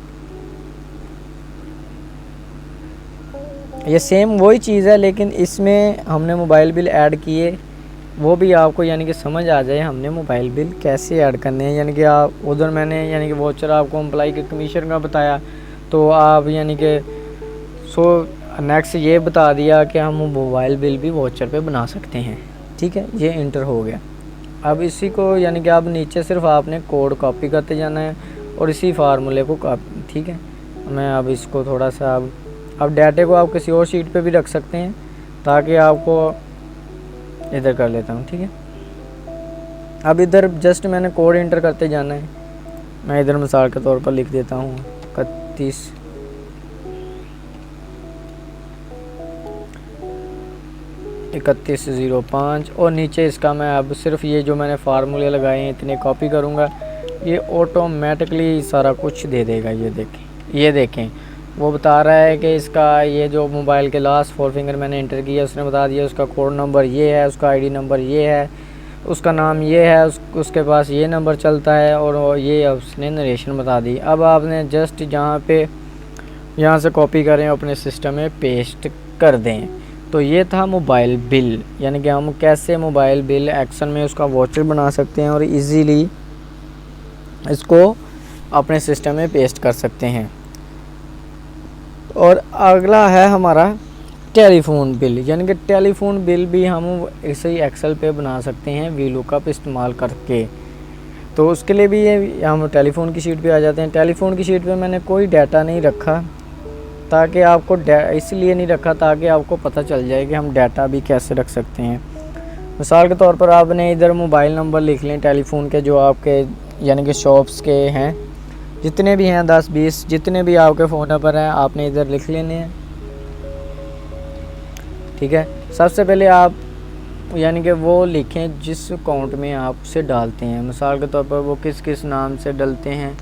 ये सेम वही चीज़ है, लेकिन इसमें हमने मोबाइल बिल ऐड किए, वो भी आपको यानी कि समझ आ जाए हमने मोबाइल बिल कैसे ऐड करने हैं। यानी कि आप उधर मैंने यानी कि वोचर आपको एम्प्लॉय के कमीशन का बताया, तो आप यानी कि नेक्स्ट ये बता दिया कि हम मोबाइल बिल भी वोचर पे बना सकते हैं, ठीक है। ये इंटर हो गया। अब इसी को यानी कि अब नीचे सिर्फ आपने कोड कॉपी करते जाना है और इसी फार्मूले को कॉपी, ठीक है। मैं अब इसको थोड़ा सा अब डाटे को आप किसी और शीट पे भी रख सकते हैं, ताकि आपको इधर कर लेता हूँ, ठीक है। अब इधर जस्ट मैंने कोड इंटर करते जाना है। मैं इधर मिसाल के तौर पर लिख देता हूँ 3105 और नीचे इसका मैं अब सिर्फ ये जो मैंने फार्मूले लगाए हैं इतने कॉपी करूँगा, ये ऑटोमेटिकली सारा कुछ दे देगा। ये देखें वो बता रहा है कि इसका ये जो मोबाइल के लास्ट 4 फिंगर मैंने इंटर किया, उसने बता दिया उसका कोड नंबर ये है, उसका आईडी नंबर ये है, उसका नाम ये है, उसके पास ये नंबर चलता है, और ये उसने नरेशन बता दी। अब आपने जस्ट यहाँ से कॉपी करें, अपने सिस्टम में पेस्ट कर दें। तो ये था मोबाइल बिल, यानी कि हम कैसे मोबाइल बिल एक्शन में उसका वाउचर बना सकते हैं और इजीली इसको अपने सिस्टम में पेस्ट कर सकते हैं। और अगला है हमारा टेलीफोन बिल, यानी कि टेलीफोन बिल भी हम इसे ही एक्सेल पे बना सकते हैं वी लुकअप इस्तेमाल करके। तो उसके लिए भी ये हम टेलीफोन की शीट पे आ जाते हैं। टेलीफोन की शीट पे मैंने कोई डाटा नहीं रखा, ताकि आपको इसलिए नहीं रखा ताकि आपको पता चल जाए कि हम डाटा भी कैसे रख सकते हैं। मिसाल के तौर पर आपने इधर मोबाइल नंबर लिख लें टेलीफोन के, जो आपके यानी कि शॉप्स के हैं, जितने भी हैं 10-20 जितने भी आपके फ़ोन नंबर हैं, आपने इधर लिख लेने हैं, ठीक है। सबसे पहले आप यानी कि वो लिखें जिस अकाउंट में आप उसे डालते हैं। मिसाल के तौर पर वो किस किस नाम से डलते हैं,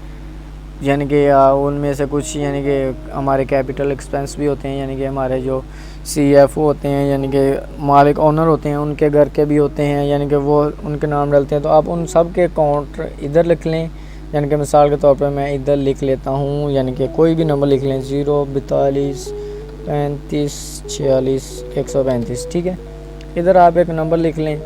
यानी कि उनमें से कुछ यानी कि हमारे कैपिटल एक्सपेंस भी होते हैं, यानी कि हमारे जो CFO होते हैं, यानी कि मालिक ओनर होते हैं, उनके घर के भी होते हैं, यानी कि वो उनके नाम डलते हैं। तो आप उन सब के अकाउंट इधर लिख लें। यानी कि मिसाल के तौर पर मैं इधर लिख लेता हूँ, यानी कि कोई भी नंबर लिख लें 0 42 35 46 135, ठीक है। इधर आप एक नंबर लिख लें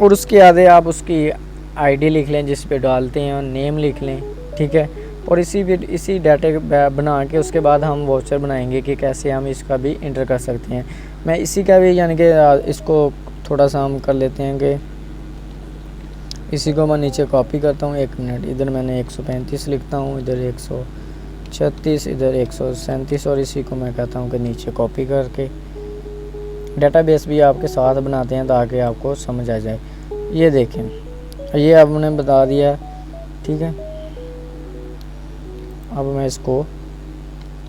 और उसके आगे आप उसकी आईडी लिख लें जिस पे डालते हैं, और नेम लिख लें, ठीक है। और इसी डाटे बना के उसके बाद हम वाउचर बनाएंगे कि कैसे हम इसका भी इंटर कर सकते हैं। मैं इसी का भी यानी कि इसको थोड़ा सा हम कर लेते हैं कि इसी को मैं नीचे कॉपी करता हूँ। 1 मिनट, इधर मैंने 135 लिखता हूँ, इधर 136, इधर 137, और इसी को मैं कहता हूँ कि नीचे कॉपी करके डेटाबेस भी आपके साथ बनाते हैं ताकि आपको समझ आ जाए। ये देखें, ये अब मैंने बता दिया, ठीक है। अब मैं इसको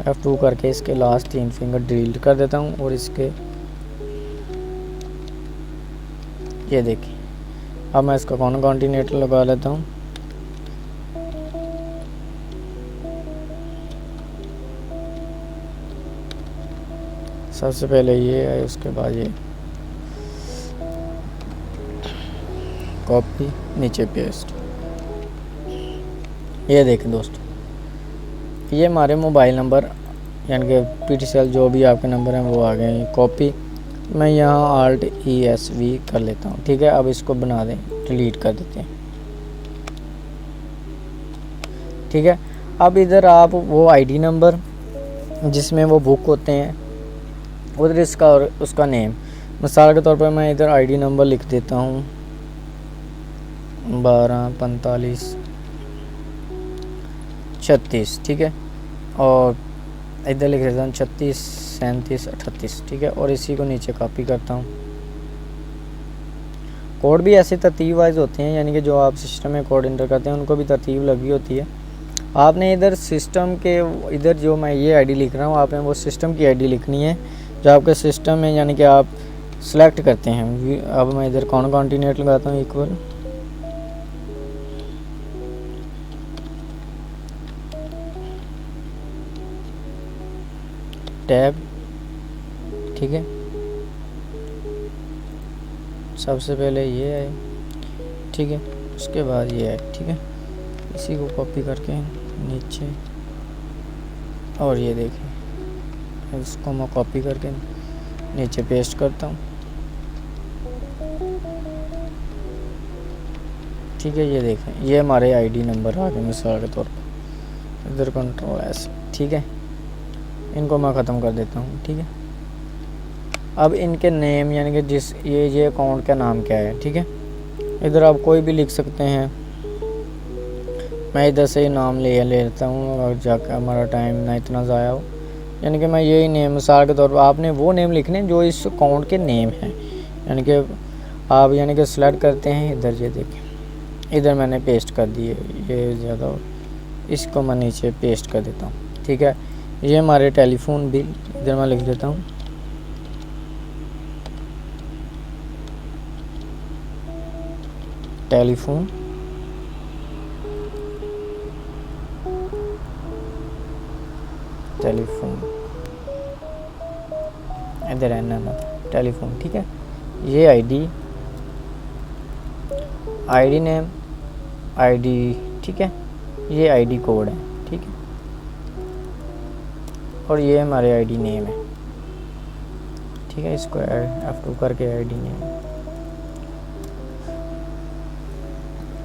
F2 करके इसके लास्ट 3 फिंगर डिलीट कर देता हूँ और इसके ये देखिए अब मैं इसका कॉन्टिनेंटल लगा लेता हूँ। सबसे पहले ये है, उसके बाद ये कॉपी नीचे पेस्ट। ये देखें दोस्तों, ये हमारे मोबाइल नंबर यानी कि PTCL जो भी आपके नंबर हैं वो आ गए हैं। कॉपी मैं यहाँ Alt ESV कर लेता हूँ, ठीक है। अब इसको बना दें, डिलीट कर देते हैं, ठीक है। अब इधर आप वो ID नंबर जिसमें वो बुक होते हैं, उधर इसका और उसका नेम, मिसाल के तौर पर मैं इधर ID नंबर लिख देता हूँ 124536, ठीक है। और इधर लिख देता हूँ 363738, ठीक है। और इसी को नीचे कॉपी करता हूँ। कोड भी ऐसे तरतीब वाइज होते हैं, यानी कि जो आप सिस्टम में कोड इंटर करते हैं उनको भी तरतीब लगी होती है। आपने इधर सिस्टम के इधर जो मैं ये ID लिख रहा हूँ, आपने वो सिस्टम की ID लिखनी है जो आपके सिस्टम में यानी कि आप सेलेक्ट करते हैं। अब मैं इधर कॉन्टिनेंट लगाता हूँ इक्वल, टैब, ठीक है। सबसे पहले ये है, ठीक है, उसके बाद ये है, ठीक है। इसी को कॉपी करके नीचे, और ये देखिए इसको मैं कॉपी करके नीचे पेस्ट करता हूँ, ठीक है। ये देखें ये हमारे ID नंबर आ गए मिसाल के तौर पर। इधर Ctrl+S, ठीक है। इनको मैं ख़त्म कर देता हूँ, ठीक है। अब इनके नेम यानी कि जिस ये अकाउंट का नाम क्या है, ठीक है। इधर आप कोई भी लिख सकते हैं, मैं इधर से ही नाम ले लेता हूँ और जाकर हमारा टाइम ना इतना ज़ाया हो। यानी कि मैं यही नेम मिसाल के तौर पर, आपने वो नेम लिखने जो इस अकाउंट के नेम हैं, यानी कि आप यानी कि सेलेक्ट करते हैं। इधर ये देखें, इधर मैंने पेस्ट कर दिए, ये ज़्यादा हो, इसको मैं नीचे पेस्ट कर देता हूँ, ठीक है। ये हमारे टेलीफोन बिल, इधर मैं लिख देता हूँ टेलीफोन, इधर है ना टेलीफोन, ठीक है। ये ID नेम, ID, ठीक है। ये ID कोड है, ठीक है। और ये हमारे ID नेम है, ठीक है। इसको F2 करके ID नेम।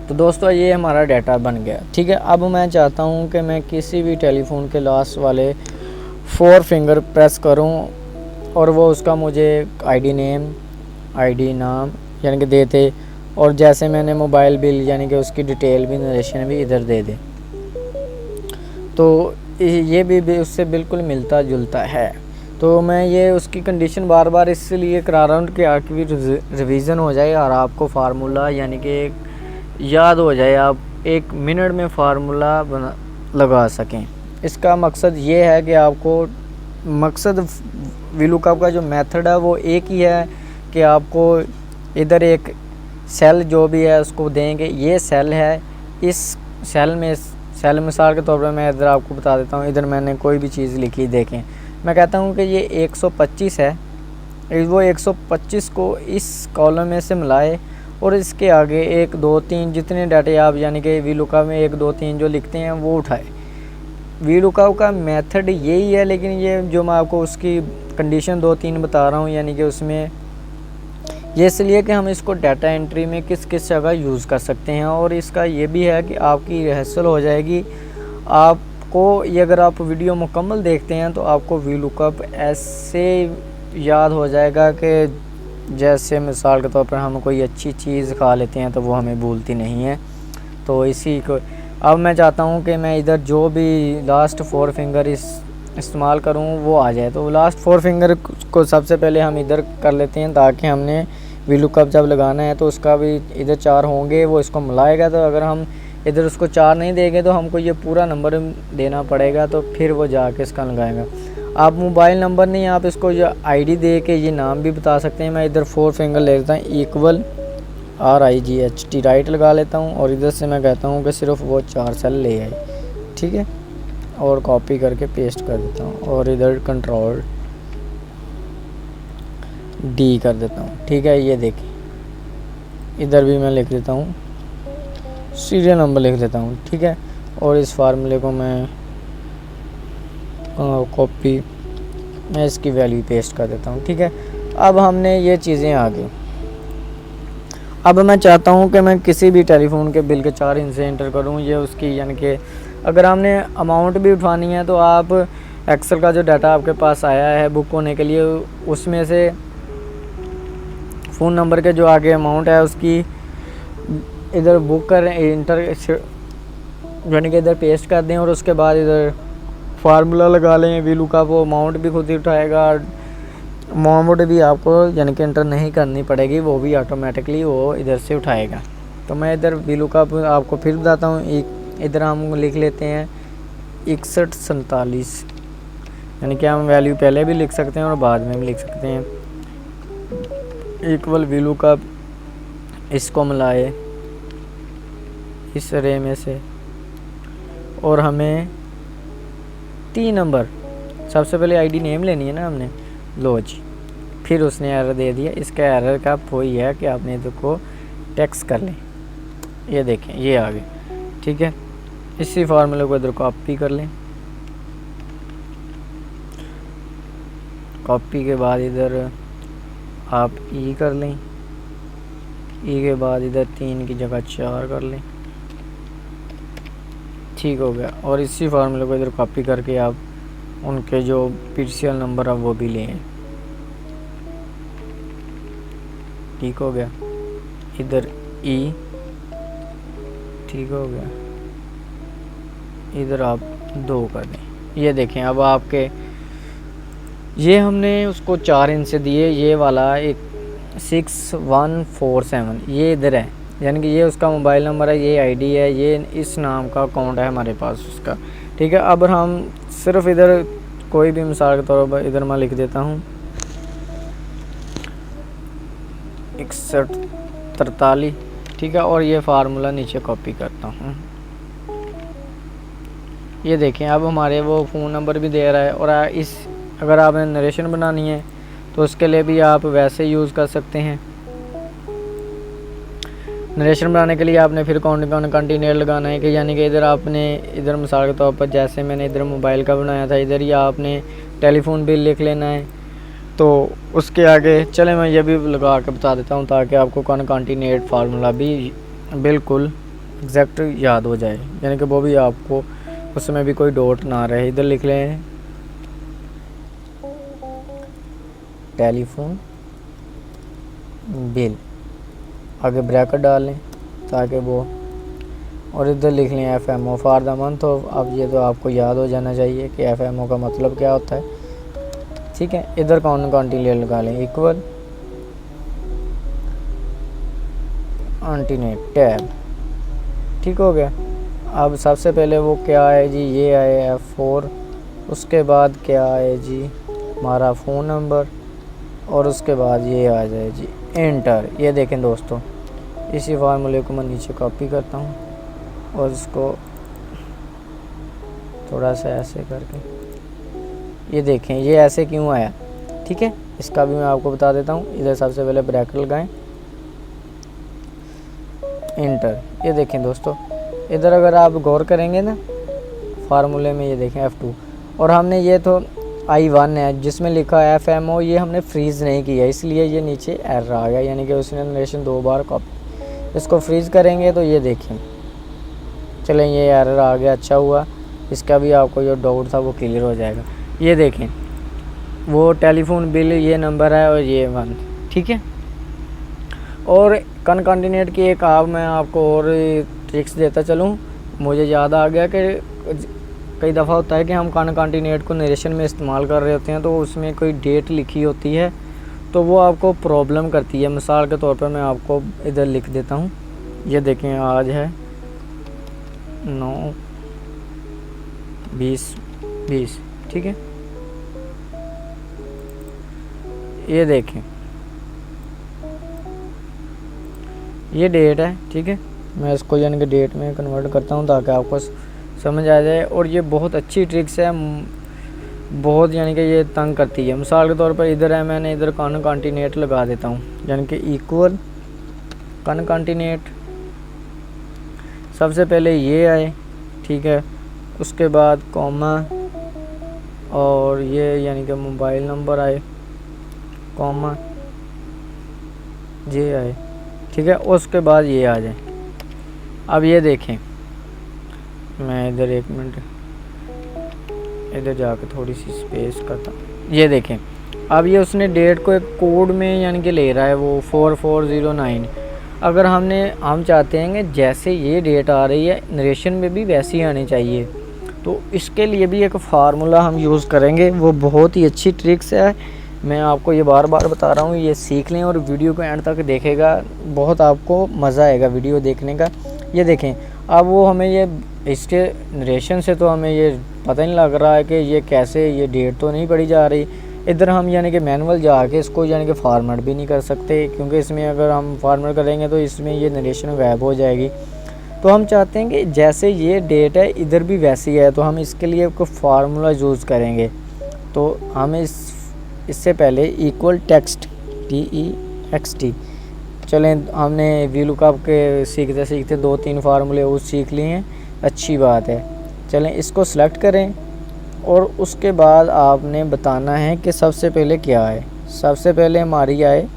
तो दोस्तों ये हमारा डाटा बन गया, ठीक है। अब मैं चाहता हूँ कि मैं किसी भी टेलीफोन के लास्ट वाले 4 फिंगर प्रेस करूँ और वो उसका मुझे ID नेम, ID नाम यानी कि देते, और जैसे मैंने मोबाइल बिल यानी कि उसकी डिटेल भी, नरेशन भी इधर दे दे, तो ये भी उससे बिल्कुल मिलता जुलता है। तो मैं ये उसकी कंडीशन बार बार इसलिए करा रहा हूँ कि आपकी रिवीजन हो जाए और आपको फार्मूला यानी कि याद हो जाए, आप 1 मिनट में फार्मूला लगा सकें। इसका मकसद ये है कि आपको मकसद VLOOKUP का जो मेथड है वो एक ही है कि आपको इधर एक सेल जो भी है उसको देंगे, ये सेल है, इस सेल मिसाल के तौर पर मैं इधर आपको बता देता हूँ। इधर मैंने कोई भी चीज़ लिखी, देखें मैं कहता हूँ कि ये 125 है, वो 125 को इस कॉलम में से मिलाए और इसके आगे 1 2 3 जितने डाटे आप यानी कि VLOOKUP में 1 2 3 जो लिखते हैं वो उठाए। VLOOKUP का मेथड यही है, लेकिन ये जो मैं आपको उसकी कंडीशन 2-3 बता रहा हूँ यानी कि उसमें ये इसलिए कि हम इसको डाटा एंट्री में किस किस जगह यूज़ कर सकते हैं। और इसका ये भी है कि आपकी रिहर्सल हो जाएगी। आपको ये अगर आप वीडियो मुकम्मल देखते हैं तो आपको VLOOKUP ऐसे याद हो जाएगा कि जैसे मिसाल के तौर पर हम कोई अच्छी चीज़ खा लेते हैं तो वो हमें भूलती नहीं है। तो इसी को अब मैं चाहता हूँ कि मैं इधर जो भी लास्ट 4 फिंगर इस्तेमाल करूँ वो आ जाए। तो लास्ट 4 फिंगर को सबसे पहले हम इधर कर लेते हैं ताकि हमने VLOOKUP जब लगाना है तो उसका भी इधर 4 होंगे, वो इसको मिलाएगा। तो अगर हम इधर उसको 4 नहीं देंगे तो हमको ये पूरा नंबर देना पड़ेगा, तो फिर वो जाके इसका लगाएगा। आप मोबाइल नंबर नहीं, आप इसको जो आईडी दे के ये नाम भी बता सकते हैं। मैं इधर 4 फिंगर ले लेता हूँ, इक्वल RIGHT राइट लगा लेता हूँ, और इधर से मैं कहता हूँ कि सिर्फ वो 4 सेल ले आए, ठीक है। और कॉपी करके पेस्ट कर देता हूँ, और इधर कंट्रोल D कर देता हूँ, ठीक है। ये देखिए इधर भी मैं लिख देता हूँ, सीरियल नंबर लिख देता हूँ, ठीक है। और इस फार्मूले को मैं कॉपी, मैं इसकी वैल्यू पेस्ट कर देता हूँ, ठीक है। अब हमने ये चीज़ें आ गई। अब मैं चाहता हूँ कि मैं किसी भी टेलीफोन के बिल के 4 हिस्से एंटर करूँ, ये उसकी यानी कि अगर हमने अमाउंट भी उठवानी है तो आप एक्सेल का जो डाटा आपके पास आया है बुक होने के लिए, उसमें से फ़ोन नंबर के जो आगे अमाउंट है उसकी इधर बुक कर इंटर यानी कि इधर पेस्ट कर दें, और उसके बाद इधर फार्मूला लगा लें वीलू का, वो अमाउंट भी खुद ही उठाएगा। अमाउंट भी आपको यानी कि इंटर नहीं करनी पड़ेगी, वो भी ऑटोमेटिकली वो इधर से उठाएगा। तो मैं इधर वीलू का आपको फिर बताता हूँ। इधर हम लिख लेते हैं 6147, यानी कि हम वैल्यू पहले भी लिख सकते हैं और बाद में भी लिख सकते हैं। इक्वल वीलू का इसको मिलाए इस अरे में से, और हमें 3 नंबर, सबसे पहले आईडी नेम लेनी है ना हमने, लो जी। फिर उसने एरर दे दिया। इसका एरर का वही है कि आपने इसको टेक्स्ट कर लें, ये देखें ये आ गए, ठीक है। इसी फार्मूले को इधर कॉपी कर लें, कॉपी के बाद इधर आप ई कर लें, ई के बाद इधर 3 की जगह 4 कर लें, ठीक हो गया। और इसी फार्मूले को इधर कॉपी करके आप उनके जो पीसीएल नंबर है वो भी लें, ठीक हो गया। इधर ई, ठीक हो गया। इधर आप 2 कर दें। ये देखें अब आपके ये हमने उसको 4 हिस्से दिए। ये वाला एक 6147 ये इधर है, यानी कि ये उसका मोबाइल नंबर है, ये आईडी है, ये इस नाम का अकाउंट है हमारे पास उसका, ठीक है। अब हम सिर्फ इधर कोई भी मिसाल के तौर पर इधर मैं लिख देता हूँ 6143, ठीक है। और ये फार्मूला नीचे कॉपी करता हूँ। ये देखें अब हमारे वो फ़ोन नंबर भी दे रहा है। और इस अगर आपने नरेशन बनानी है तो उसके लिए भी आप वैसे यूज़ कर सकते हैं। नरेशन बनाने के लिए आपने फिर कंटिन्यूअर लगाना है कि यानी कि इधर आपने इधर मिसाल के तौर पर जैसे मैंने इधर मोबाइल का बनाया था, इधर ही आपने टेलीफोन बिल लिख लेना है। तो उसके आगे चले मैं ये भी लगा के बता देता हूँ ताकि आपको कंटिन्यूएट फार्मूला भी बिल्कुल एग्जैक्ट याद हो जाए, यानी कि वो भी आपको उसमें भी कोई डॉट ना रहे। इधर लिख लें टेलीफोन बिल, आगे ब्रैकेट डाल लें ताकि वो, और इधर लिख लें FMO फॉर द मंथ। अब ये तो आपको याद हो जाना चाहिए कि FMO का मतलब क्या होता है, ठीक है। इधर कंटिन्यूअर लगा लें इक्वल कंटिन्यूएट टैब, ठीक हो गया। अब सबसे पहले वो क्या है जी, ये आए F4, उसके बाद क्या है जी हमारा फ़ोन नंबर, और उसके बाद ये आ जाए जी एंटर। ये देखें दोस्तों, इसी फार्मूले को मैं नीचे कॉपी करता हूँ और इसको थोड़ा सा ऐसे करके, ये देखें ये ऐसे क्यों आया, ठीक है। इसका भी मैं आपको बता देता हूँ। इधर सबसे पहले ब्रैकेट लगाएं, एंटर। ये देखें दोस्तों, इधर अगर आप गौर करेंगे ना फार्मूले में, ये देखें F2, और हमने ये तो I1 है जिसमें लिखा है FMO, ये हमने फ्रीज़ नहीं किया इसलिए ये नीचे एरर आ गया, यानी कि उसने नरेशन 2 बार कॉपी। इसको फ्रीज़ करेंगे तो ये देखें, चलें ये एरर आ गया, अच्छा हुआ। इसका भी आपको जो डाउट था वो क्लियर हो जाएगा। ये देखें वो टेलीफोन बिल ये नंबर है और ये 1, ठीक है। और कंटिन्यूएट की एक मैं आपको और ट्रिक्स देता चलूँ, मुझे याद आ गया कि कई दफ़ा होता है कि हम कंटिन्यूएट को नरेशन में इस्तेमाल कर रहे होते हैं तो उसमें कोई डेट लिखी होती है तो वो आपको प्रॉब्लम करती है। मिसाल के तौर पर मैं आपको इधर लिख देता हूँ, ये देखें आज है 9 20 20, ठीक है। ये देखें, ये डेट है, ठीक है। मैं इसको यानी कि डेट में कन्वर्ट करता हूँ ताकि आपको समझ आ जाए। और ये बहुत अच्छी ट्रिक्स है, बहुत यानी कि ये तंग करती है। मिसाल के तौर पर इधर है, मैंने इधर कॉन्टिनेंट लगा देता हूँ, यानी कि इक्वल कॉन्टिनेंट। सबसे पहले ये आए, ठीक है, उसके बाद कॉमा और ये यानी कि मोबाइल नंबर आए, कॉमा ये आए, ठीक है। उसके बाद ये आ जाए। अब ये देखें, मैं इधर 1 मिनट इधर जाकर थोड़ी सी स्पेस करता हूँ। ये देखें, अब ये उसने डेट को एक कोड में यानी कि ले रहा है, वो 4409। अगर हम चाहते हैं कि जैसे ये डेट आ रही है नरेशन में भी वैसी ही आनी चाहिए, तो इसके लिए भी एक फार्मूला हम यूज़ करेंगे। वो बहुत ही अच्छी ट्रिक्स है, मैं आपको ये बार बार बता रहा हूँ, ये सीख लें और वीडियो को एंड तक देखेगा, बहुत आपको मज़ा आएगा वीडियो देखने का। ये देखें, अब वो हमें ये इसके नरेशन से तो हमें ये पता नहीं लग रहा है कि ये कैसे, ये डेट तो नहीं पढ़ी जा रही। इधर हम यानी कि मैनुअल जाके इसको यानी कि फॉर्मेट भी नहीं कर सकते, क्योंकि इसमें अगर हम फॉर्मेट करेंगे तो इसमें ये नरेशन गायब हो जाएगी। तो हम चाहते हैं कि जैसे ये डेट है इधर भी वैसी है, तो हम इसके लिए कोई फार्मूला यूज़ करेंगे। तो हम इससे पहले इक्वल टेक्स्ट TEXT, चलें, हमने VLOOKUP के सीखते सीखते 2-3 फार्मूले वो सीख लिए हैं, अच्छी बात है। चलें, इसको सेलेक्ट करें और उसके बाद आपने बताना है कि सबसे पहले क्या है। सबसे पहले हमारी आए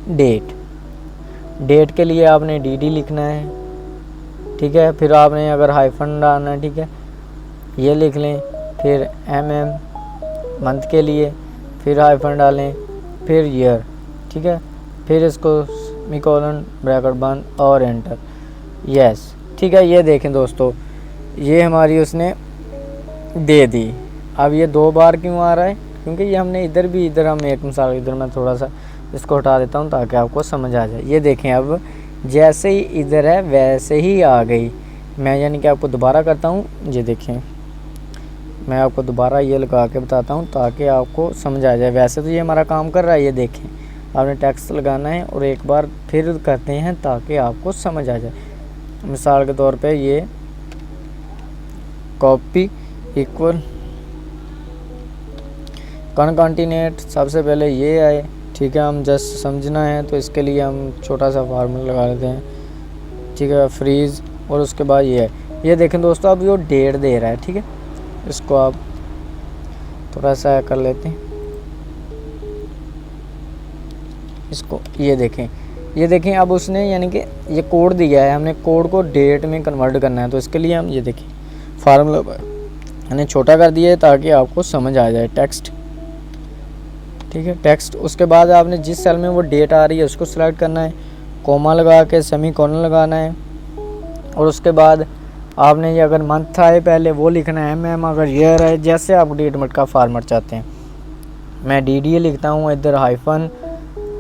डेट के लिए आपने DD लिखना है, ठीक है। फिर आपने अगर हाइफन डालना है, ठीक है, ये लिख लें। फिर MM मंथ के लिए, फिर हाइफन डालें, फिर ईयर, ठीक है। फिर इसको सेमीकोलन ब्रैकेट बंद और एंटर, यस, ठीक है। ये देखें दोस्तों, ये हमारी उसने दे दी। अब ये 2 बार क्यों आ रहा है, क्योंकि ये हमने इधर हम एक मिसाल, इधर मैं थोड़ा सा इसको हटा देता हूँ ताकि आपको समझ आ जाए। ये देखें, अब जैसे ही इधर है वैसे ही आ गई। मैं यानी कि आपको दोबारा करता हूँ, ये देखें, मैं आपको दोबारा ये लगा के बताता हूँ ताकि आपको समझ आ जाए। वैसे तो ये हमारा काम कर रहा है, ये देखें, आपने टेक्स्ट लगाना है और एक बार फिर करते हैं ताकि आपको समझ आ जाए। मिसाल के तौर पे ये कॉपी इक्वल कॉन्टिनेंट, सबसे पहले ये आए, ठीक है। हम जस्ट समझना है तो इसके लिए हम छोटा सा फार्मूला लगा लेते हैं, ठीक है, फ्रीज, और उसके बाद ये है। ये देखें दोस्तों, अब ये डेट दे रहा है, ठीक है। इसको आप थोड़ा सा कर लेते हैं इसको। ये देखें, अब उसने यानी कि ये कोड दिया है, हमने कोड को डेट में कन्वर्ट करना है। तो इसके लिए हम ये देखें फार्मूला मैंने छोटा कर दिया है ताकि आपको समझ आ जाए। टेक्स्ट, ठीक है, टेक्स्ट। उसके बाद आपने जिस सेल में वो डेट आ रही है उसको सिलेक्ट करना है, कोमा लगा के सेमीकोलन लगाना है, और उसके बाद आपने ये अगर मंथ आए पहले वो लिखना है MM, अगर ईयर है, जैसे आप डेट मंथ का फॉर्मेट चाहते हैं। मैं DD लिखता हूँ, इधर हाइफन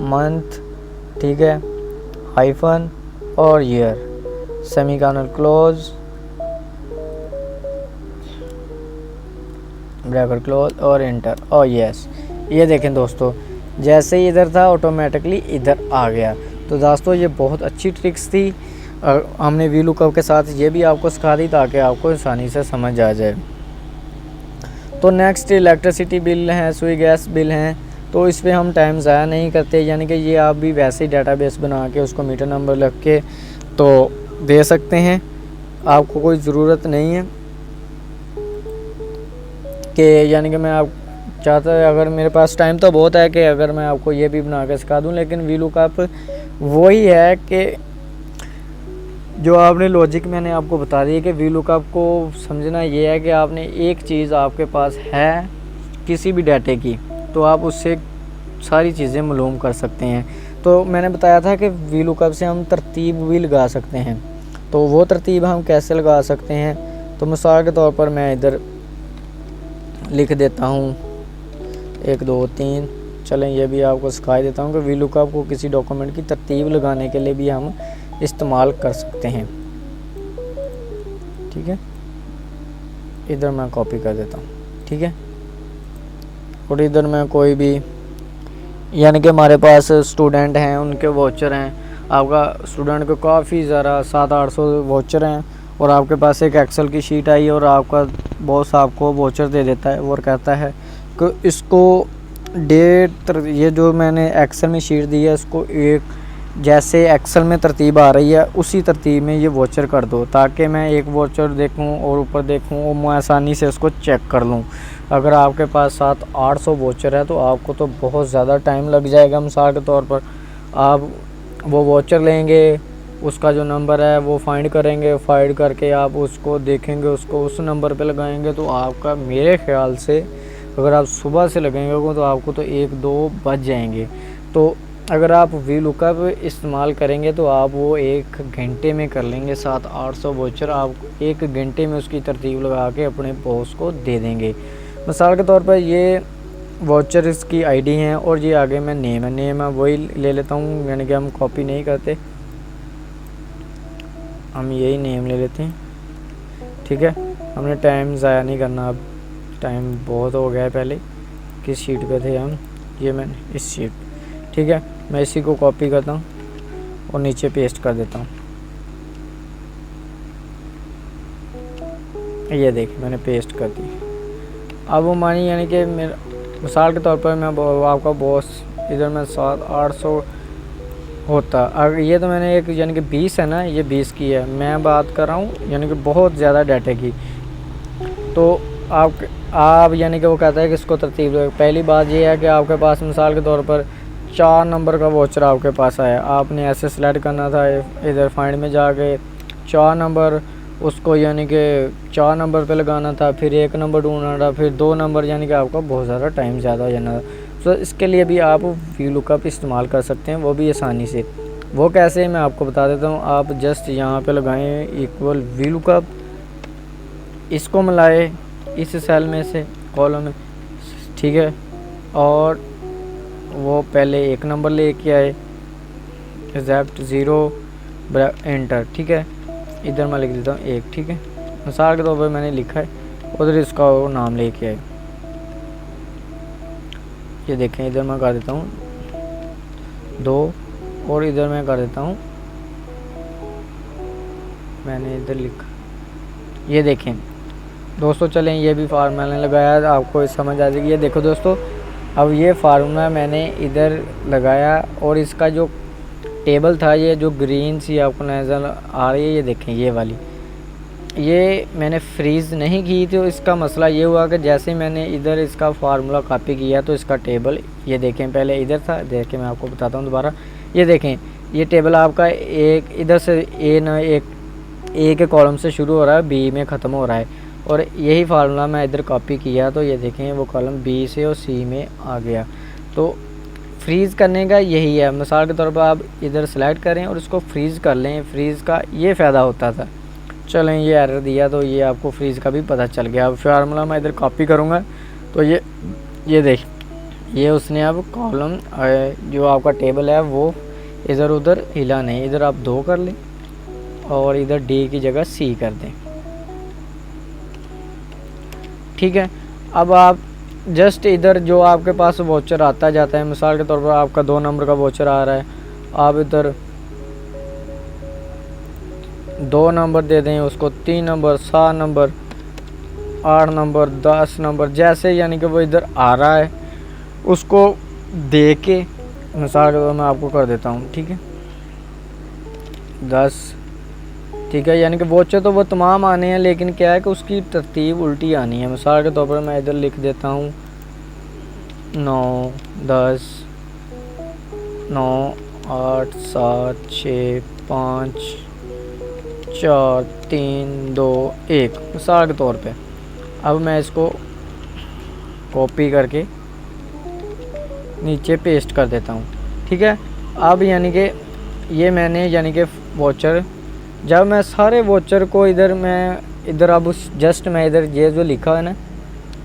मंथ, ठीक है, हाइफन और year, semicolon close bracket close और एंटर और यस। ये देखें दोस्तों, जैसे ही इधर था ऑटोमेटिकली इधर आ गया। तो दोस्तों ये बहुत अच्छी ट्रिक्स थी, हमने VLOOKUP के साथ ये भी आपको सिखा दी ताकि आपको आसानी से समझ आ जाए। तो नेक्स्ट इलेक्ट्रिसिटी बिल हैं, सुई गैस बिल हैं, तो इस पर हम टाइम ज़ाया नहीं करते, यानी कि ये आप भी वैसे ही डेटाबेस बना के उसको मीटर नंबर रख के तो दे सकते हैं। आपको कोई ज़रूरत नहीं है कि यानी कि मैं आप चाहता है, अगर मेरे पास टाइम तो बहुत है कि अगर मैं आपको ये भी बना के सिखा दूँ, लेकिन VLOOKUP वही है कि जो आपने लॉजिक मैंने आपको बता दी है कि VLOOKUP को समझना ये है कि आपने एक चीज़ आपके पास है किसी भी डाटे की, तो आप उससे सारी चीज़ें मालूम कर सकते हैं। तो मैंने बताया था कि VLOOKUP से हम तरतीब भी लगा सकते हैं, तो वो तरतीब हम कैसे लगा सकते हैं। तो मिसाल के तौर पर मैं इधर लिख देता हूँ 1 2 3, चलें ये भी आपको सिखा देता हूँ कि VLOOKUP को किसी डॉक्यूमेंट की तरतीब लगाने के लिए भी हम इस्तेमाल कर सकते हैं। ठीक है, इधर मैं कॉपी कर देता हूँ। ठीक है, और इधर मैं कोई भी यानी कि हमारे पास स्टूडेंट हैं, उनके वाउचर हैं। आपका स्टूडेंट को काफ़ी ज़्यादा 700-800 वाउचर हैं और आपके पास एक एक्सेल की शीट आई और आपका बॉस आपको वाउचर दे देता है और कहता है कि इसको डेट, ये जो मैंने एक्सेल में शीट दी है इसको एक जैसे एक्सेल में तरतीब आ रही है उसी तरतीब में ये वाउचर कर दो, ताकि मैं एक वाउचर देखूं और ऊपर देखूं और मैं आसानी से उसको चेक कर लूं। अगर आपके पास 700-800 वाउचर है तो आपको तो बहुत ज़्यादा टाइम लग जाएगा। मिसाल के तौर पर आप वो वाउचर लेंगे, उसका जो नंबर है वो फाइंड करेंगे, फाइंड करके आप उसको देखेंगे, उसको उस नंबर पे लगाएंगे तो आपका मेरे ख़्याल से अगर आप सुबह से लगेंगे तो आपको तो 1-2 बज जाएंगे। तो अगर आप वी लुकअप इस्तेमाल करेंगे तो आप वो 1 घंटे में कर लेंगे। 700-800 वाउचर आप 1 घंटे में उसकी तरतीब लगा के अपने बॉस को दे देंगे। मिसाल के तौर पर ये वाउचर इसकी आईडी हैं और ये आगे मैं नेम है वही ले लेता हूँ, यानी कि हम कॉपी नहीं करते, हम यही नेम ले लेते हैं। ठीक है, हमने टाइम ज़ाया नहीं करना, अब टाइम बहुत हो गया है। पहले किस शीट पे थे हम, ये मैंने इस शीट। ठीक है, मैं इसी को कॉपी करता हूँ और नीचे पेस्ट कर देता हूँ। ये देखिए मैंने पेस्ट कर दी। अब वो मानी यानी कि मेरा मिसाल के तौर पर मैं आपका बॉस इधर में 700-800 होता, अगर ये तो मैंने एक यानी कि 20 है ना, ये 20 की है, मैं बात कर रहा हूँ यानी कि बहुत ज़्यादा डाटे की। तो आप यानी कि वो कहता है कि इसको तरतीब दो। पहली बात ये है कि आपके पास मिसाल के तौर पर 4 नंबर का वाउचर आपके पास आया, आपने ऐसे सेलेक्ट करना था, इधर फाइंड में जाके 4 नंबर उसको यानी कि 4 नंबर पे लगाना था, फिर 1 नंबर ढूंढना था, फिर 2 नंबर, यानी कि आपका बहुत ज़्यादा टाइम ज़्यादा हो जाना था। तो इसके लिए भी आप वी लुकअप इस्तेमाल कर सकते हैं, वो भी आसानी से। वो कैसे मैं आपको बता देता हूँ। आप जस्ट यहाँ पे लगाएं इक्वल वी लुकअप, इसको मिलाए इस सेल में से कॉलम में। ठीक है, और वो पहले 1 नंबर लेके आए, एग्जैक्ट 0 एंटर। ठीक है, इधर मैं लिख देता हूँ 1। ठीक है, मिसाल के तौर पर मैंने लिखा है, उधर इसका वो नाम लेके आए। ये देखें, इधर मैं कर देता हूँ 2 और इधर मैं कर देता हूँ, मैंने इधर लिखा, ये देखें दोस्तों। चलें, ये भी फार्मूला मैंने लगाया, आपको समझ आ जाएगी। ये देखो दोस्तों, अब ये फार्मूला मैंने इधर लगाया और इसका जो टेबल था, ये जो ग्रीन सी आपको नज़र आ रही है, ये देखें ये वाली, ये मैंने फ्रीज़ नहीं की। तो इसका मसला ये हुआ कि जैसे मैंने इधर इसका फार्मूला कॉपी किया तो इसका टेबल, ये देखें पहले इधर था, देखें मैं आपको बताता हूँ दोबारा। ये देखें, ये टेबल आपका एक इधर से ए के कॉलम से शुरू हो रहा है, बी में ख़त्म हो रहा है, और यही फार्मूला मैं इधर कॉपी किया तो ये देखें वो कॉलम बी से और सी में आ गया। तो फ्रीज़ करने का यही है। मिसाल के तौर पर आप इधर सेलेक्ट करें और इसको फ्रीज़ कर लें, फ्रीज़ का ये फ़ायदा होता था। चलें, ये एरर दिया तो ये आपको फ्रीज़ का भी पता चल गया। अब फार्मूला मैं इधर कॉपी करूँगा तो ये देख, ये उसने अब कॉलम जो आपका टेबल है वो इधर उधर हिला नहीं, इधर आप 2 कर लें और इधर डी की जगह सी कर दें। ठीक है, अब आप जस्ट इधर जो आपके पास वाउचर आता जाता है, मिसाल के तौर पर आपका 2 नंबर का वाउचर आ रहा है, आप इधर 2 नंबर दे दें उसको, 3 नंबर, 7 नंबर, 8 नंबर, 10 नंबर, जैसे यानी कि वो इधर आ रहा है उसको दे के, मिसाल के तौर मैं आपको कर देता हूँ। ठीक है, 10। ठीक है, यानी कि वाउचर तो वो तमाम आने हैं, लेकिन क्या है कि उसकी तरतीब उल्टी आनी है। मिसाल के तौर पर मैं इधर लिख देता हूँ 9, 10, 9, 8, 7, 6, 5, 4, 3, 2, 1 मिसाल के तौर पे। अब मैं इसको कॉपी करके नीचे पेस्ट कर देता हूँ। ठीक है, अब यानी कि ये मैंने यानी कि वाउचर, जब मैं सारे वाउचर को इधर अब जस्ट मैं इधर ये जो लिखा है ना,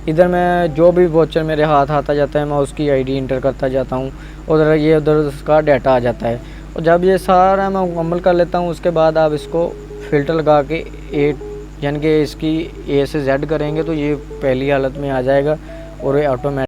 इधर मैं जो भी वाउचर मेरे हाथ आता जाता है मैं उसकी आईडी इंटर करता जाता हूँ, उधर उसका डाटा आ जाता है। और जब ये सारा मैं मुकम्मल कर लेता हूँ उसके बाद आप इसको फ़िल्टर लगा के ए यानी कि इसकी ए से जेड करेंगे तो ये पहली हालत में आ जाएगा और ये ऑटोमेटिक